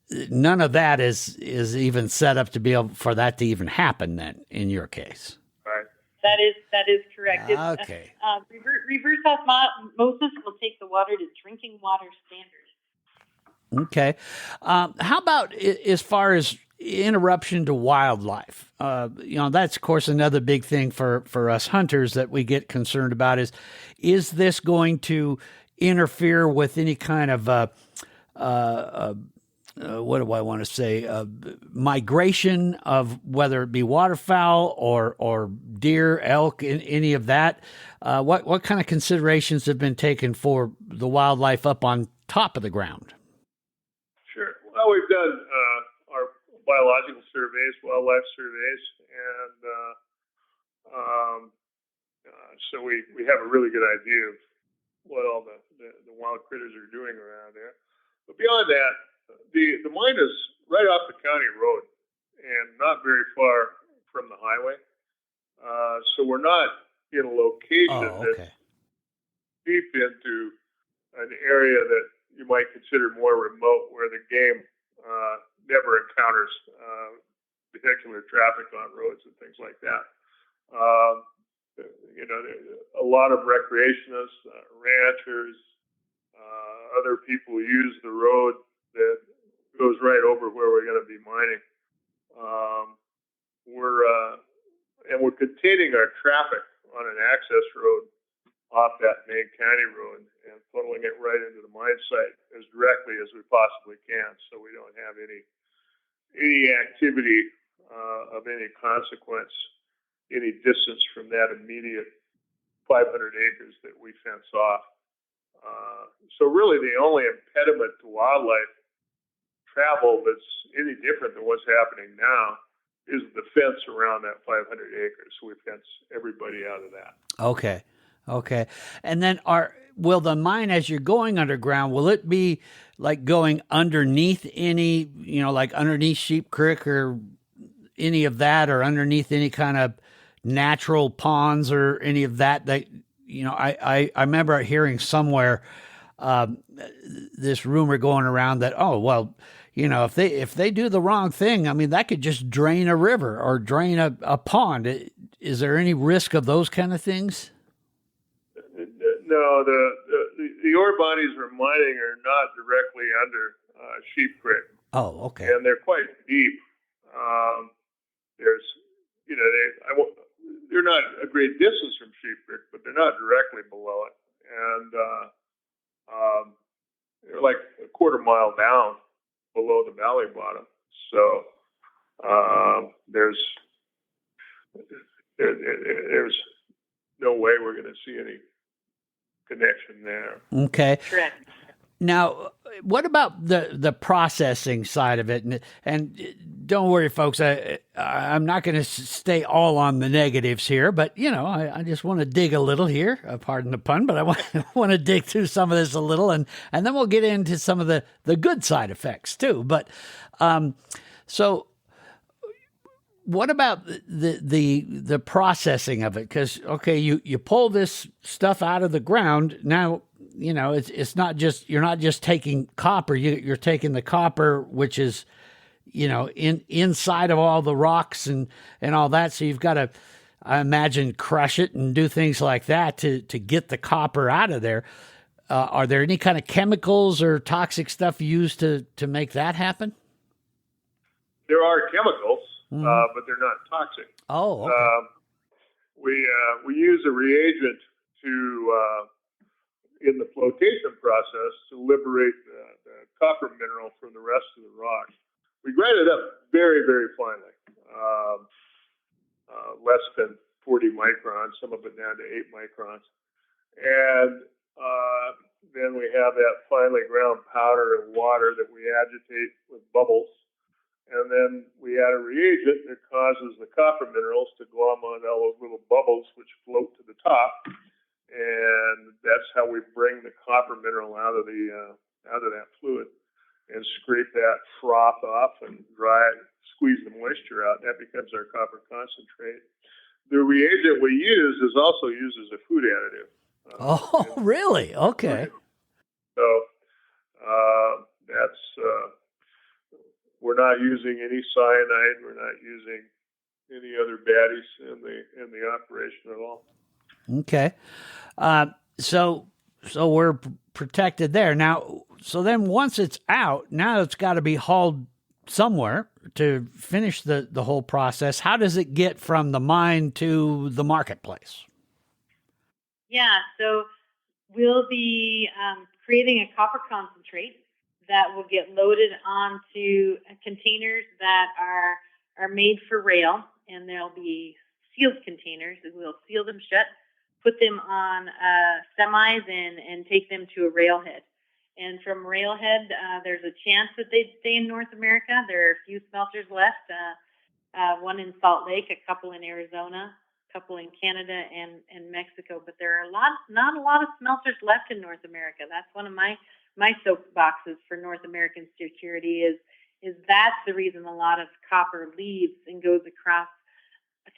None of that is even set up to be able for that to even happen then in your case. Right. That is correct. Okay. Reverse osmosis will take the water to drinking water standards. Okay. How about as far as interruption to wildlife? That's, of course, another big thing for us hunters that we get concerned about is this going to interfere with any kind of, what do I want to say, migration of whether it be waterfowl or deer, elk, any of that? What kind of considerations have been taken for the wildlife up on top of the ground? Sure. Well, we've done our biological surveys, wildlife surveys, and so we have a really good idea of what all the wild critters are doing around there. But beyond that, the mine is right off the county road and not very far from the highway. So we're not in a location that's deep into an area that you might consider more remote, where the game never encounters vehicular traffic on roads and things like that. A lot of recreationists, ranchers, other people use the road that goes right over where we're going to be mining. We're containing our traffic on an access road off that main county road and funneling it right into the mine site as directly as we possibly can, so we don't have any activity of any consequence any distance from that immediate 500 acres that we fence off. So really the only impediment to wildlife travel that's any different than what's happening now is the fence around that 500 acres. So we fence everybody out of that. Okay. And then will the mine, as you're going underground, will it be like going underneath any, like underneath Sheep Creek or any of that, or underneath any kind of natural ponds or any of that? I remember hearing somewhere this rumor going around that, if they do the wrong thing, I mean, that could just drain a river or drain a pond. Is there any risk of those kind of things? No, the ore bodies we're mining are not directly under Sheep Creek. Oh, okay. And they're quite deep. There's, they're not a great distance from Sheep Creek, but they're not directly below it. And they're like a quarter mile down below the valley bottom. So there's no way we're going to see any connection there. Okay. Correct. Now, what about the processing side of it? And don't worry, folks, I'm not going to stay all on the negatives here, but, I just want to dig a little here. Pardon the pun, but I want to dig through some of this a little, and then we'll get into some of the good side effects too. But so what about the processing of it? Because, okay, you pull this stuff out of the ground. Now, it's not just, you're not just taking copper, you're taking the copper, which is, inside of all the rocks and all that. So you've got to, I imagine, crush it and do things like that to get the copper out of there. Are there any kind of chemicals or toxic stuff used to make that happen? There are chemicals, but they're not toxic. Oh, okay. We use a reagent in the flotation process to liberate the copper mineral from the rest of the rock. We grind it up very, very finely, less than 40 microns, some of it down to 8 microns. And then we have that finely ground powder and water that we agitate with bubbles. And then we add a reagent that causes the copper minerals to glom on all those little bubbles which float to the top. And that's how we bring the copper mineral out of that fluid and scrape that froth off and dry it, squeeze the moisture out. That becomes our copper concentrate. The reagent we use is also used as a food additive. Oh, really? Okay. So that's we're not using any cyanide. We're not using any other baddies in the operation at all. Okay. So we're protected there. Now, so then once it's out, now it's got to be hauled somewhere to finish the whole process. How does it get from the mine to the marketplace? Yeah, so we'll be creating a copper concentrate that will get loaded onto containers that are made for rail, and they'll be sealed containers, and we'll seal them shut, put them on semis and take them to a railhead. And from railhead, there's a chance that they'd stay in North America. There are a few smelters left, one in Salt Lake, a couple in Arizona, a couple in Canada and Mexico. But there are not a lot of smelters left in North America. That's one of my soapboxes for North American security is that's the reason a lot of copper leaves and goes across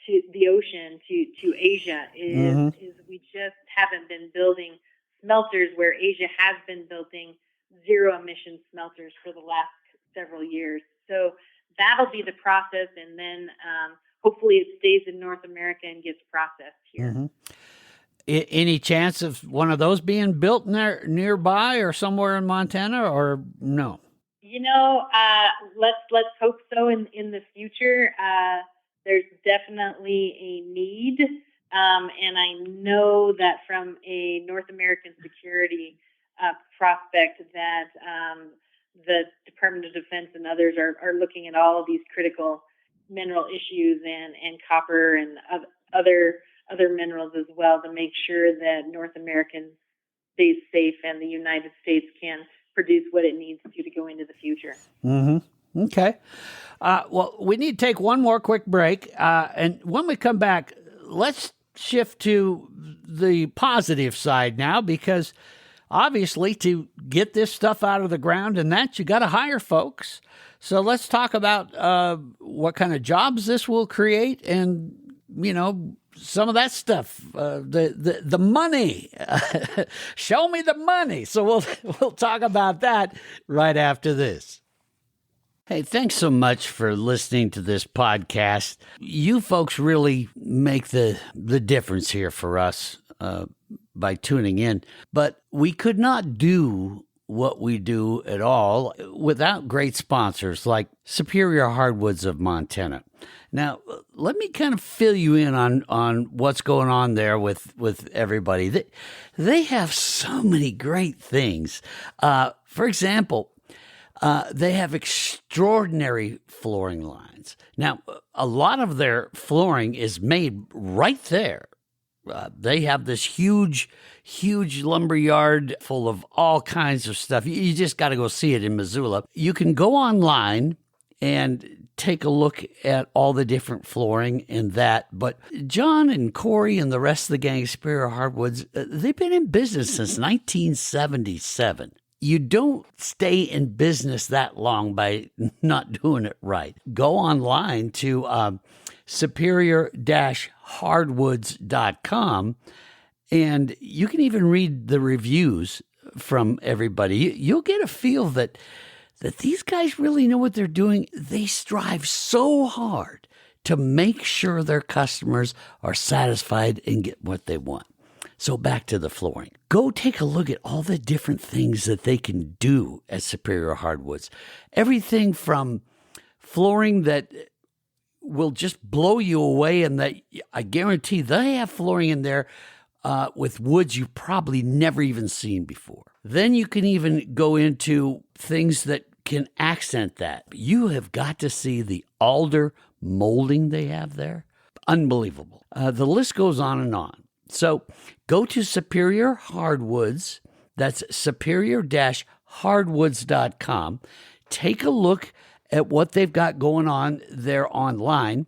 to the ocean to Asia is we just haven't been building smelters where Asia has been building zero emission smelters for the last several years. So that'll be the process, and then hopefully it stays in North America and gets processed here. Mm-hmm. Any chance of one of those being built nearby or somewhere in Montana, or no? Let's hope so in the future. There's definitely a need, and I know that from a North American security prospect that the Department of Defense and others are looking at all of these critical mineral issues and copper and other minerals as well, to make sure that North American stays safe and the United States can produce what it needs to go into the future. Mm-hmm. Okay. Well, we need to take one more quick break. And when we come back, let's shift to the positive side now, because obviously to get this stuff out of the ground and that, you got to hire folks. So let's talk about what kind of jobs this will create and, some of that stuff, the money. Show me the money. So we'll talk about that right after this. Hey, thanks so much for listening to this podcast. You folks really make the difference here for us by tuning in. But we could not do what we do at all without great sponsors like Superior Hardwoods of Montana. Now, let me kind of fill you in on what's going on there with everybody. They have so many great things. For example, they have extraordinary flooring lines. Now, a lot of their flooring is made right there. They have this huge lumber yard full of all kinds of stuff. You just got to go see it in Missoula. You can go online and take a look at all the different flooring and that. But John and Corey and the rest of the gang, Superior Hardwoods, they've been in business since 1977. You don't stay in business that long by not doing it right. Go online to superior-hardwoods.com, and you can even read the reviews from everybody. You'll get a feel that these guys really know what they're doing. They strive so hard to make sure their customers are satisfied and get what they want. So back to the flooring. Go take a look at all the different things that they can do at Superior Hardwoods. Everything from flooring that will just blow you away, and that I guarantee they have flooring in there with woods you've probably never even seen before. Then you can even go into things that can accent that. You have got to see the alder molding they have there. Unbelievable. The list goes on and on. So go to Superior Hardwoods. That's superior-hardwoods.com. Take a look at what they've got going on there online.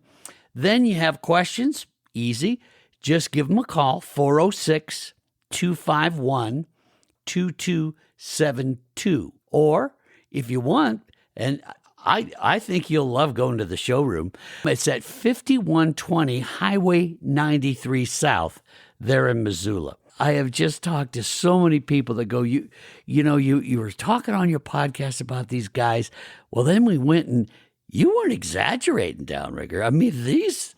Then you have questions. Easy. Just give them a call, 406-251-2272. Or if you want, and I think you'll love going to the showroom, it's at 5120 Highway 93 South there in Missoula. I have just talked to so many people that go, you were talking on your podcast about these guys. Well, then we went and you weren't exaggerating, Downrigger. I mean, this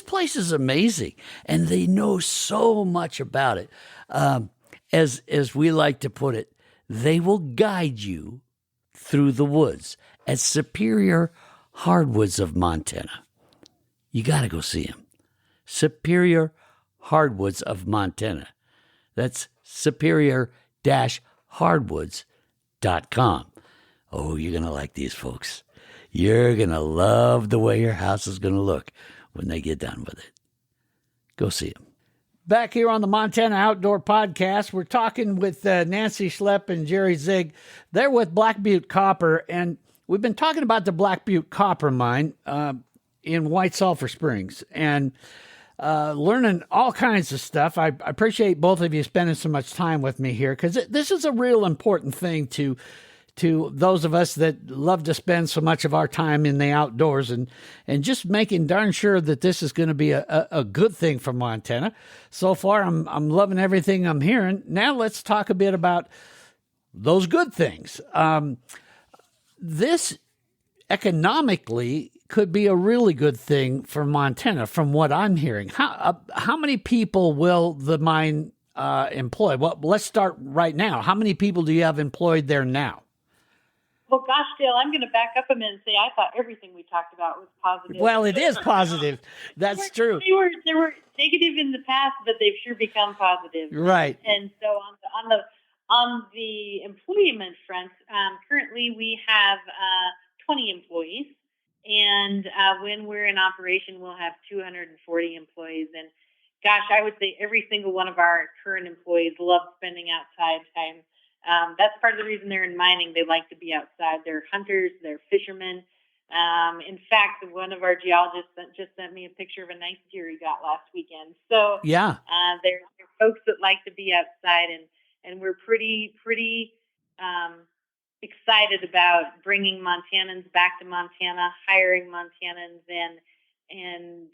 place is amazing, and they know so much about it. As we like to put it, they will guide you through the woods at Superior Hardwoods of Montana. You got to go see them. Superior Hardwoods of Montana. That's superior-hardwoods.com. Oh, you're going to like these folks. You're going to love the way your house is going to look when they get done with it. Go see them. Back here on the Montana Outdoor Podcast, we're talking with Nancy Schlepp and Jerry Zig. They're with Black Butte Copper, and we've been talking about the Black Butte Copper Mine in White Sulphur Springs, and learning all kinds of stuff. I appreciate both of you spending so much time with me here, because this is a real important thing to those of us that love to spend so much of our time in the outdoors, and just making darn sure that this is going to be a good thing for Montana. So far, I'm loving everything I'm hearing. Now let's talk a bit about those good things. This economically could be a really good thing for Montana, from what I'm hearing. How many people will the mine employ? Well, let's start right now. How many people do you have employed there now? Well, gosh, Dale, I'm going to back up a minute and say I thought everything we talked about was positive. Well, it is positive. That's true. They were negative in the past, but they've sure become positive. Right. And so on the employment front, currently we have 20 employees, And when we're in operation, we'll have 240 employees. And gosh, I would say every single one of our current employees love spending outside time. That's part of the reason they're in mining. They like to be outside. They're hunters, they're fishermen. In fact, one of our geologists just sent me a picture of a nice deer he got last weekend. So Yeah. they're folks that like to be outside, and we're pretty excited about bringing Montanans back to Montana, hiring Montanans, and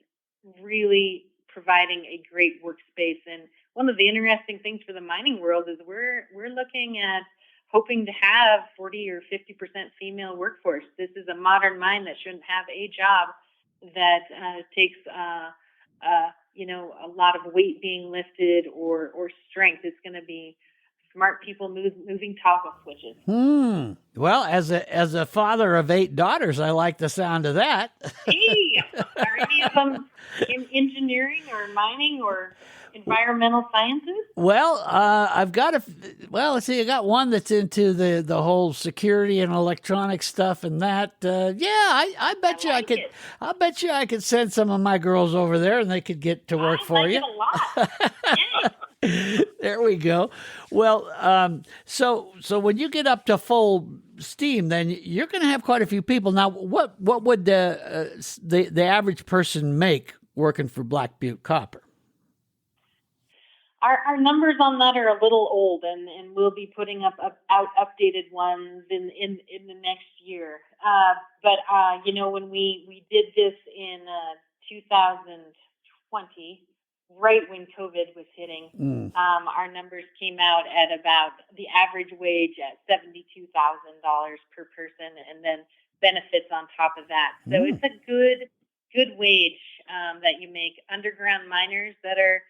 really providing a great workspace. And one of the interesting things for the mining world is we're looking at hoping to have 40 or 50% female workforce. This is a modern mine that shouldn't have a job that takes a lot of weight being lifted or strength. It's going to be smart people moving toggle switches. Well, as a father of 8 daughters, I like the sound of that. Hey, are any of them in engineering or mining or environmental sciences? Well, I've got let's see, I got one that's into the whole security and electronic stuff and that. I bet I bet you I could send some of my girls over there and they could get to work for you. I like it a lot. There we go. Well, so when you get up to full steam, then you're going to have quite a few people. Now, what would the average person make working for Black Butte Copper? Our numbers on that are a little old, and we'll be putting out updated ones in the next year. But when we did this in 2020, right when COVID was hitting, our numbers came out at about the average wage at $72,000 per person, and then benefits on top of that. So it's a good wage that you make. Underground miners that are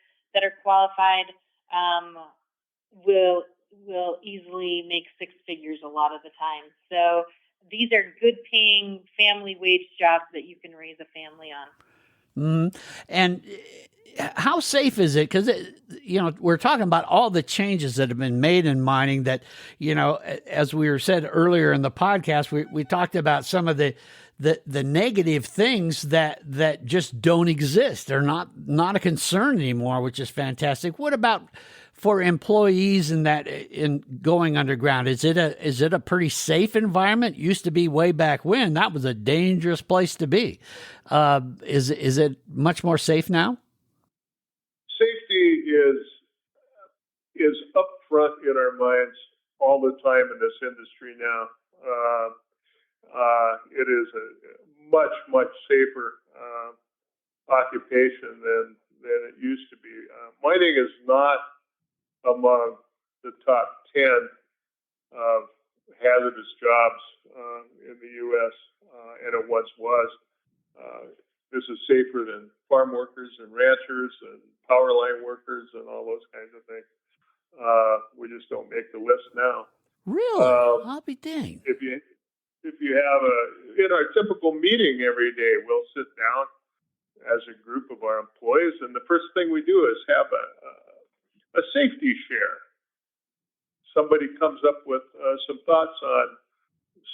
qualified will easily make 6 figures a lot of the time. So these are good paying family wage jobs that you can raise a family on. And how safe is it? Because we're talking about all the changes that have been made in mining. That as we were said earlier in the podcast, we talked about some of the negative things that just don't exist. They're not a concern anymore, which is fantastic. What about for employees in going underground? Is it a pretty safe environment? It used to be way back when that was a dangerous place to be. Is it much more safe now? Safety is up front in our minds all the time in this industry now. It is a much safer occupation than it used to be. Mining is not among the top 10 of hazardous jobs in the U.S., and it once was. This is safer than farm workers and ranchers and power line workers and all those kinds of things. We just don't make the list now. Really? I'll be danged. If you have in our typical meeting every day, we'll sit down as a group of our employees, and the first thing we do is have a safety share. Somebody comes up with some thoughts on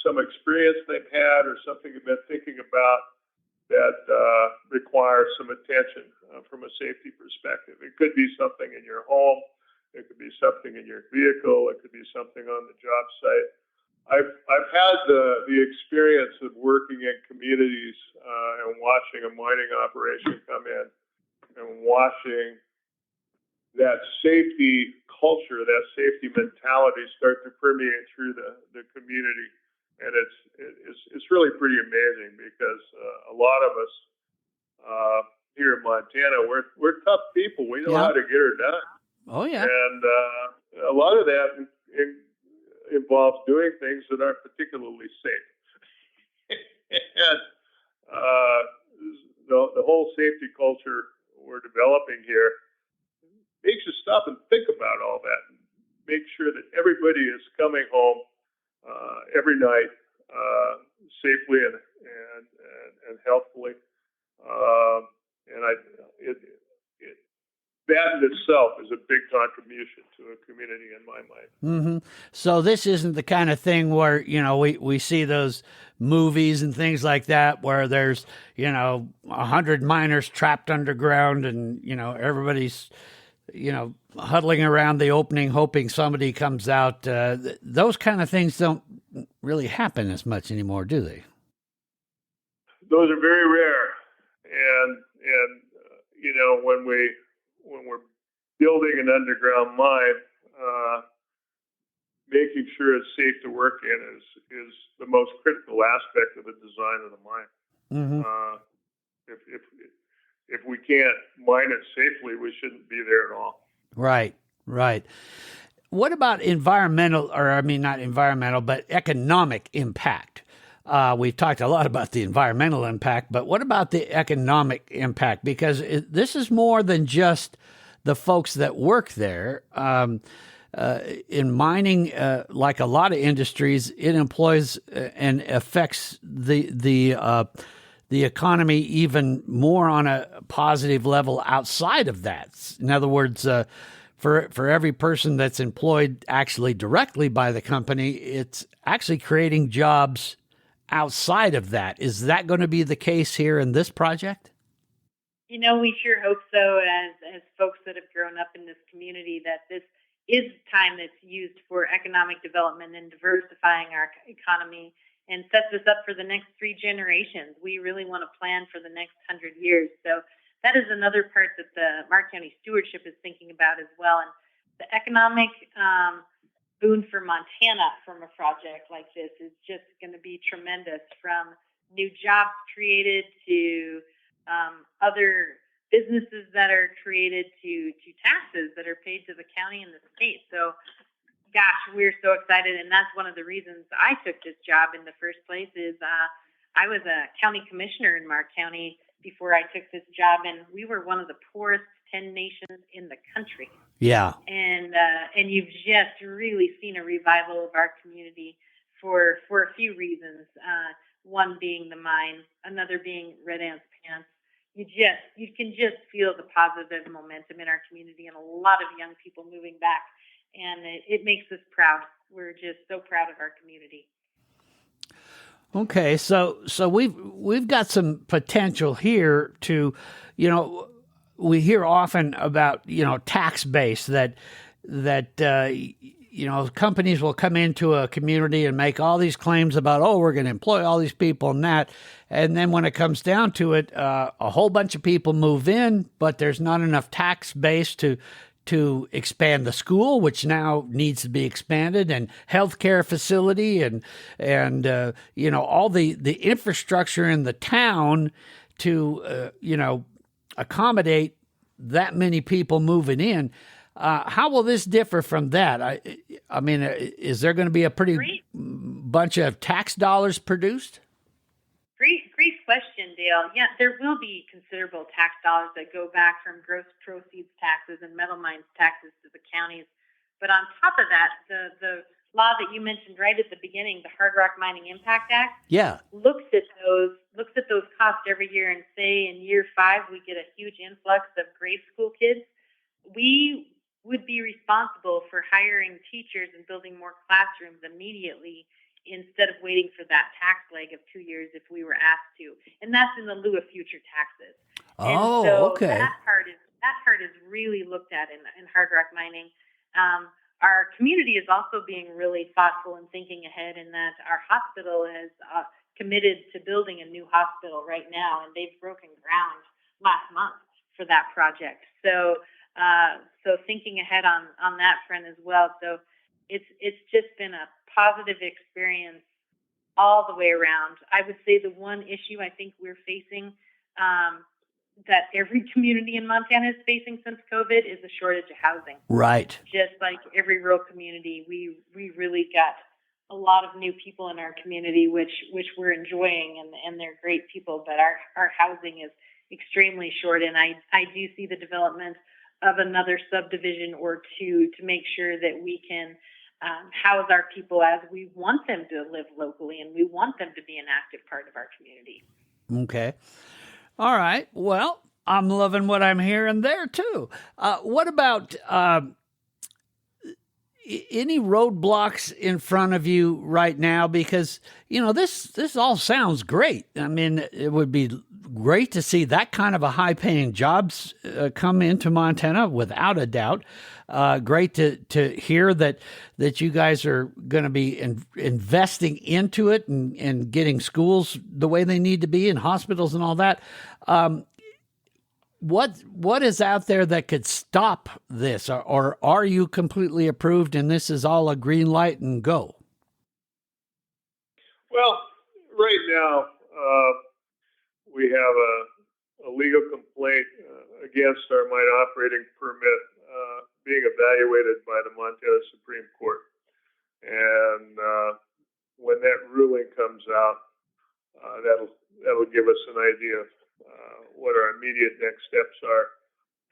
some experience they've had or something they've been thinking about that requires some attention from a safety perspective. It could be something in your home. It could be something in your vehicle. It could be something on the job site. I've had the experience of working in communities and watching a mining operation come in and watching that safety culture, that safety mentality start to permeate through the community. And it's really pretty amazing because a lot of us here in Montana, we're tough people. We know how to get her done. Oh yeah. And a lot of that involves doing things that aren't particularly safe. And the whole safety culture we're developing here makes you stop and think about all that. Make sure that everybody is coming home every night safely and healthfully. And it that in itself is a big contribution to a community in my mind. So this isn't the kind of thing where, we see those movies and things like that where there's, 100 miners trapped underground and, everybody's, huddling around the opening, hoping somebody comes out. Those kind of things don't really happen as much anymore, do they? Those are very rare. And when we're building an underground mine, making sure it's safe to work in is the most critical aspect of the design of the mine. If we can't mine it safely, we shouldn't be there at all. Right. What about not environmental, but economic impact? We've talked a lot about the environmental impact, but what about the economic impact? Because this is more than just the folks that work there. In mining, like a lot of industries, it employs and affects the economy even more on a positive level outside of that. In other words, for every person that's employed actually directly by the company, it's actually creating jobs outside of that. Is that going to be the case here in this project? We sure hope so, as folks that have grown up in this community, that this is time that's used for economic development and diversifying our economy and sets us up for the next 3 generations. We really want to plan for the next 100 years. So that is another part that the Mark County Stewardship is thinking about as well. And the economic boon for Montana from a project like this is just going to be tremendous, from new jobs created to other businesses that are created to taxes that are paid to the county and the state. So, gosh, we're so excited. And that's one of the reasons I took this job in the first place is I was a county commissioner in Mark County before I took this job, and we were one of the poorest 10 nations in the country. Yeah. And you've just really seen a revival of our community for a few reasons. One being the mine, another being Red Ant's Pants. You can just feel the positive momentum in our community and a lot of young people moving back, and it makes us proud. We're just so proud of our community. Okay, so we've got some potential here to, we hear often about, tax base that companies will come into a community and make all these claims about, we're going to employ all these people and that. And then when it comes down to it, a whole bunch of people move in, but there's not enough tax base to expand the school, which now needs to be expanded, and healthcare facility and all the infrastructure in the town to, accommodate that many people moving in. How will this differ from that? I mean, is there going to be a pretty bunch of tax dollars produced? Great question, Dale. Yeah, there will be considerable tax dollars that go back from gross proceeds taxes and metal mines taxes to the counties. But on top of that, the law that you mentioned right at the beginning, the Hard Rock Mining Impact Act, looks at those costs every year, and say in year 5 we get a huge influx of grade school kids. We would be responsible for hiring teachers and building more classrooms immediately, instead of waiting for that tax leg of 2 years if we were asked to. And that's in the lieu of future taxes. Oh, and so okay. That part is really looked at in hard rock mining. Our community is also being really thoughtful and thinking ahead, in that our hospital is committed to building a new hospital right now, and they've broken ground last month for that project. So thinking ahead on that front as well. So it's just been a positive experience all the way around. I would say the one issue I think we're facing, that every community in Montana is facing since COVID, is a shortage of housing. Right. Just like every rural community, we really got a lot of new people in our community, which we're enjoying, and they're great people, but our housing is extremely short, and I do see the development of another subdivision or two to make sure that we can house our people as we want them to live locally, and we want them to be an active part of our community. Okay. All right. Well, I'm loving what I'm hearing there too. What about any roadblocks in front of you right now? Because this all sounds great. I mean, it would be great to see that kind of a high-paying jobs come into Montana, without a doubt. Great to hear that you guys are going to be investing into it and getting schools the way they need to be, and hospitals and all that. What is out there that could stop this, or are you completely approved and this is all a green light and go? Well, right now, we have a legal complaint against our mine operating permit being evaluated by the Montana Supreme Court. And when that ruling comes out, that'll give us an idea of what our immediate next steps are.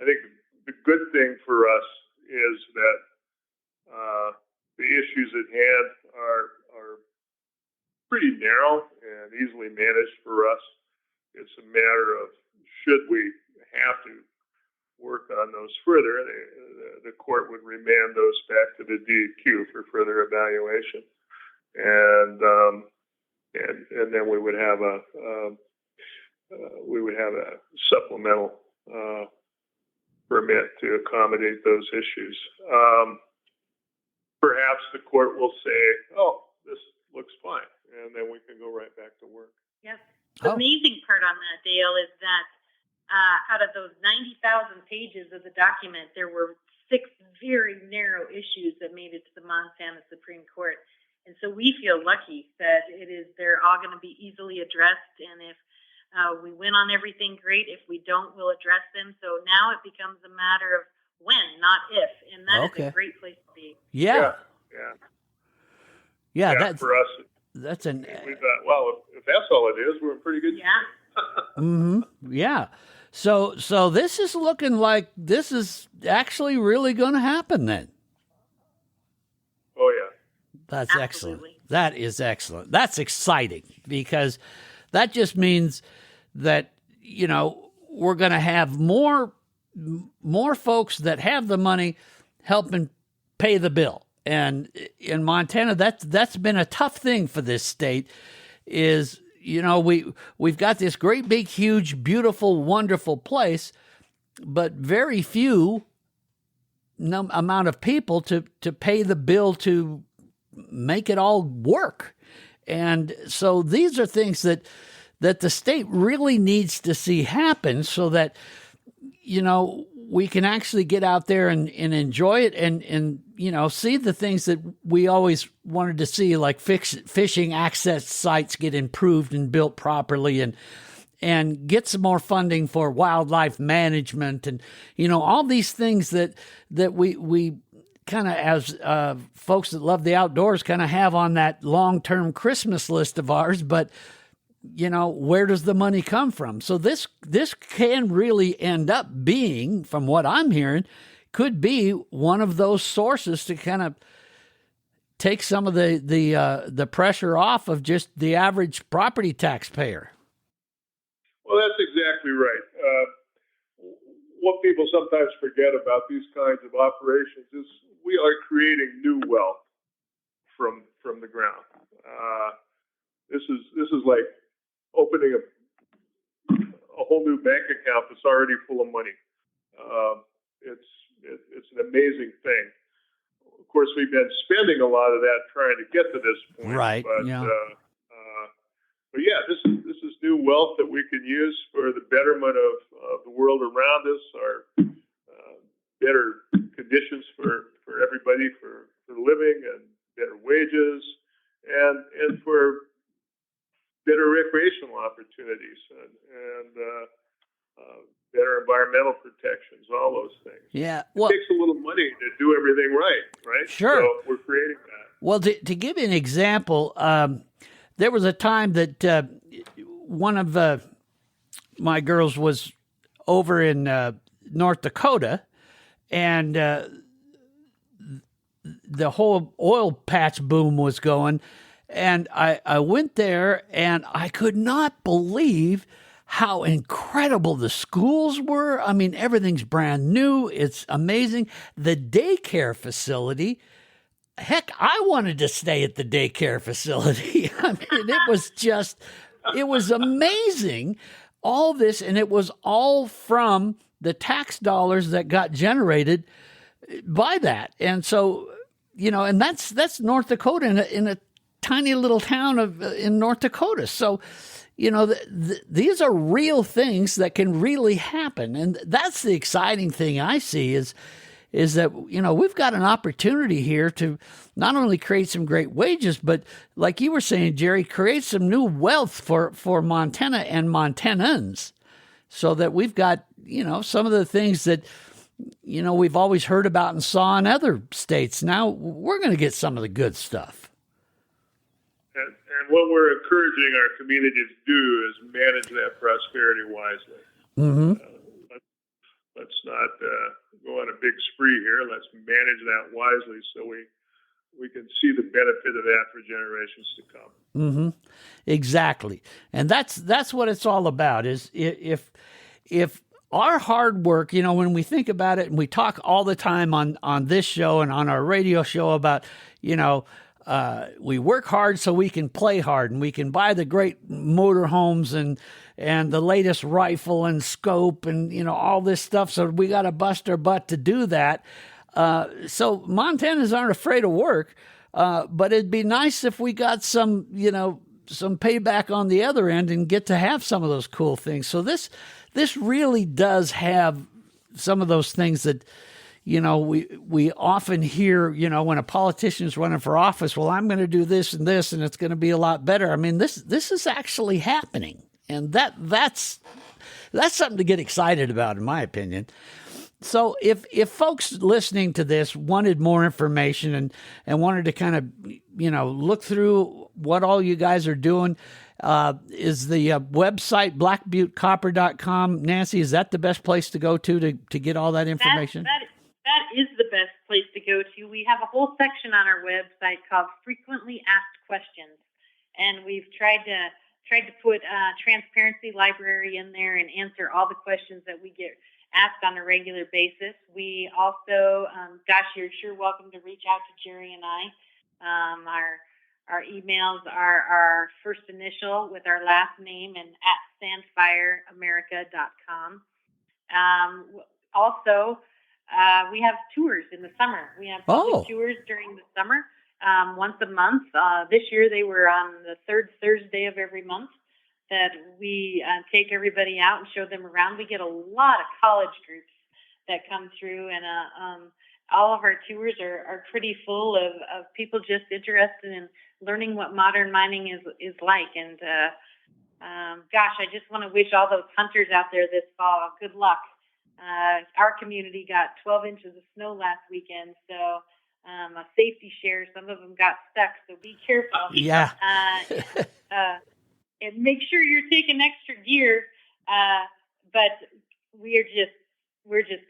I think the good thing for us is that the issues at hand are pretty narrow and easily managed for us. It's a matter of, should we have to work on those further, the court would remand those back to the DEQ for further evaluation, and then we would have a supplemental permit to accommodate those issues. Perhaps the court will say, "Oh, this looks fine," and then we can go right back to work. Yes. The amazing part on that, Dale, is that out of those 90,000 pages of the document, there were 6 very narrow issues that made it to the Montana Supreme Court. And so we feel lucky that they're all going to be easily addressed. And if we win on everything, great. If we don't, we'll address them. So now it becomes a matter of when, not if. And that is a great place to be. Yeah, that's for us. That's we thought, well, if that's all it is, we're in pretty good shape. Mm-hmm. Yeah. So this is looking like this is actually really going to happen then. Oh yeah. That's Absolutely. excellent. That is excellent. That's exciting, because that just means that we're going to have more folks that have the money helping pay the bill. And in Montana, that's been a tough thing for this state. Is we've got this great big huge beautiful wonderful place, but very few amount of people to pay the bill to make it all work. And so these are things that the state really needs to see happen, so that we can actually get out there and enjoy it and see the things that we always wanted to see, like fishing access sites get improved and built properly, and get some more funding for wildlife management, and all these things that we kind of, as folks that love the outdoors, kind of have on that long-term Christmas list of ours. But where does the money come from? So this can really end up being, from what I'm hearing, could be one of those sources to kind of take some of the pressure off of just the average property taxpayer. Well, that's exactly right. What people sometimes forget about these kinds of operations is we are creating new wealth from the ground. This is like opening a whole new bank account that's already full of money. It's an amazing thing. Of course, we've been spending a lot of that trying to get to this point. Right. But, yeah. But yeah, this is new wealth that we can use for the betterment of the world around us, our better conditions for everybody for living, and better wages, and for better recreational opportunities and better environmental protections, all those things. Yeah. It takes a little money to do everything right? Sure. So we're creating that. Well, to give you an example, there was a time that one of my girls was over in North Dakota, and the whole oil patch boom was going. And I went there, and I could not believe how incredible the schools were. I mean, everything's brand new. It's amazing. The daycare facility, heck, I wanted to stay at the daycare facility. I mean, it was amazing, all this, and it was all from the tax dollars that got generated by that. And so, and that's North Dakota in a tiny little town in North Dakota. So, these are real things that can really happen. And that's the exciting thing I see is that, we've got an opportunity here to not only create some great wages, but like you were saying, Jerry, create some new wealth for Montana and Montanans, so that we've got, some of the things that, we've always heard about and saw in other states. Now we're going to get some of the good stuff. And what we're encouraging our community to do is manage that prosperity wisely. Mm-hmm. Let's not go on a big spree here. Let's manage that wisely so we can see the benefit of that for generations to come. Mm-hmm. Exactly. And that's what it's all about, is if our hard work, when we think about it, and we talk all the time on this show and on our radio show about, we work hard so we can play hard, and we can buy the great motorhomes and the latest rifle and scope and, all this stuff. So we got to bust our butt to do that. So Montanans aren't afraid of work, but it'd be nice if we got some payback on the other end and get to have some of those cool things. So this really does have some of those things that, we often hear, when a politician is running for office, well, I'm going to do this, and it's going to be a lot better. I mean, this is actually happening. And that's something to get excited about, in my opinion. So if folks listening to this wanted more information and wanted to kind of, look through what all you guys are doing, is the website blackbuttecopper.com. Nancy, is that the best place to go to get all that information? That is the best place to go to. We have a whole section on our website called Frequently Asked Questions, and we've tried to put Transparency Library in there and answer all the questions that we get asked on a regular basis. We also, you're sure welcome to reach out to Jerry and I. Our emails are our first initial with our last name and @sandfireamerica.com. Also, we have tours in the summer. We have tours during the summer, once a month. This year they were on the third Thursday of every month, that we take everybody out and show them around. We get a lot of college groups that come through, and all of our tours are pretty full of people just interested in learning what modern mining is like. And I just want to wish all those hunters out there this fall good luck. Our community got 12 inches of snow last weekend, so a safety share. Some of them got stuck, so be careful. Yeah. And make sure you're taking extra gear. But we're just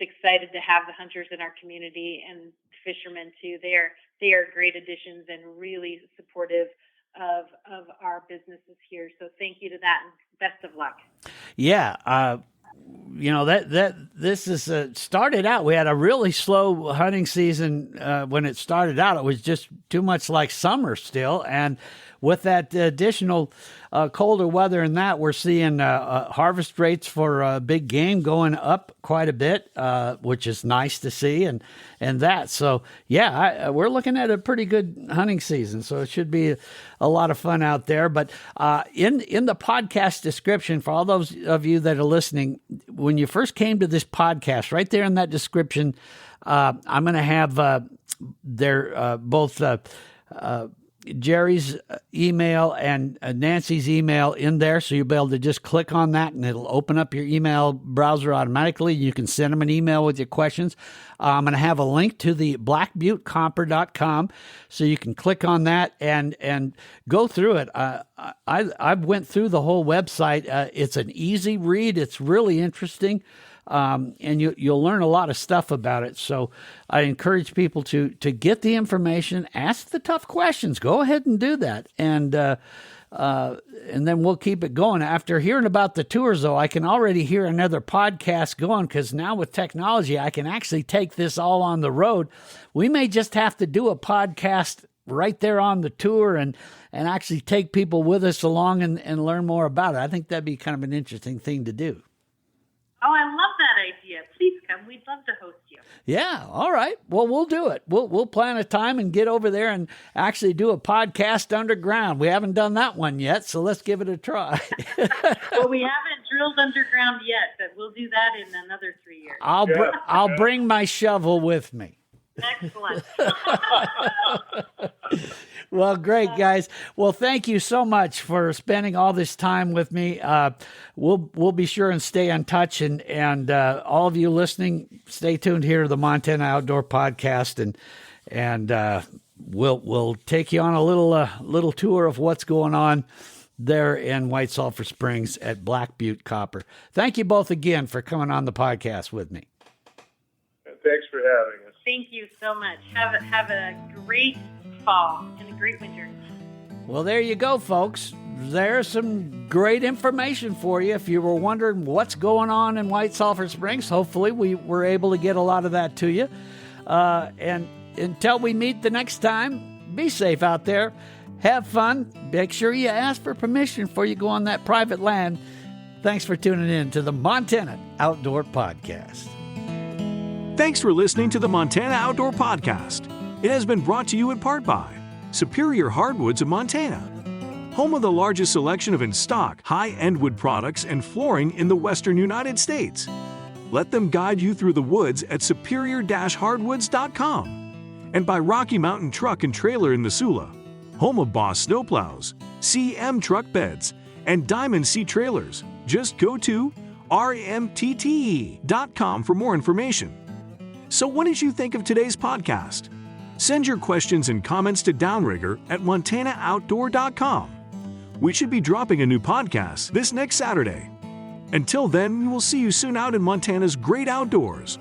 excited to have the hunters in our community, and fishermen too. They are great additions and really supportive of our businesses here. So thank you to that, and best of luck. Yeah. This is started out. We had a really slow hunting season when it started out. It was just too much like summer still, and with that additional colder weather and that, we're seeing harvest rates for big game going up quite a bit, which is nice to see, and that. So yeah, we're looking at a pretty good hunting season. So it should be a lot of fun out there. But in the podcast description, for all those of you that are listening, when you first came to this podcast, right there in that description, I'm going to have both Jerry's email and Nancy's email in there, so you'll be able to just click on that and it'll open up your email browser automatically. You can send them an email with your questions. I'm going to have a link to the blackbuttecopper.com, so you can click on that and go through it. I went through the whole website. It's an easy read. It's really interesting. And you'll learn a lot of stuff about it. So I encourage people to get the information, ask the tough questions. Go ahead and do that. And and then we'll keep it going. After hearing about the tours, though, I can already hear another podcast going, because now with technology, I can actually take this all on the road. We may just have to do a podcast right there on the tour and actually take people with us along and learn more about it. I think that'd be kind of an interesting thing to do. Oh, I love that idea. Please come. We'd love to host you. Yeah. All right. Well, we'll do it. We'll plan a time and get over there and actually do a podcast underground. We haven't done that one yet, so let's give it a try. Well, we haven't drilled underground yet, but we'll do that in another 3 years. I'll bring my shovel with me. Excellent. Well, great, guys. Well, thank you so much for spending all this time with me. We'll be sure and stay in touch, and all of you listening, stay tuned here to the Montana Outdoor Podcast, and we'll take you on a little tour of what's going on there in White Sulphur Springs at Black Butte Copper. Thank you both again for coming on the podcast with me. Thanks for having us. Thank you so much. Have a great fall and a great winter. Well, there you go, folks. There's some great information for you. If you were wondering what's going on in White Sulphur Springs, hopefully we were able to get a lot of that to you. And until we meet the next time, be safe out there. Have fun. Make sure you ask for permission before you go on that private land. Thanks for tuning in to the Montana Outdoor Podcast. Thanks for listening to the Montana Outdoor Podcast. It has been brought to you in part by Superior Hardwoods of Montana, home of the largest selection of in-stock, high-end wood products and flooring in the western United States. Let them guide you through the woods at superior-hardwoods.com. And by Rocky Mountain Truck and Trailer in Missoula, home of Boss Snowplows, CM Truck Beds, and Diamond Sea Trailers. Just go to rmtte.com for more information. So what did you think of today's podcast? Send your questions and comments to Downrigger at montanooutdoor.com. We should be dropping a new podcast this next Saturday. Until then, we will see you soon out in Montana's great outdoors.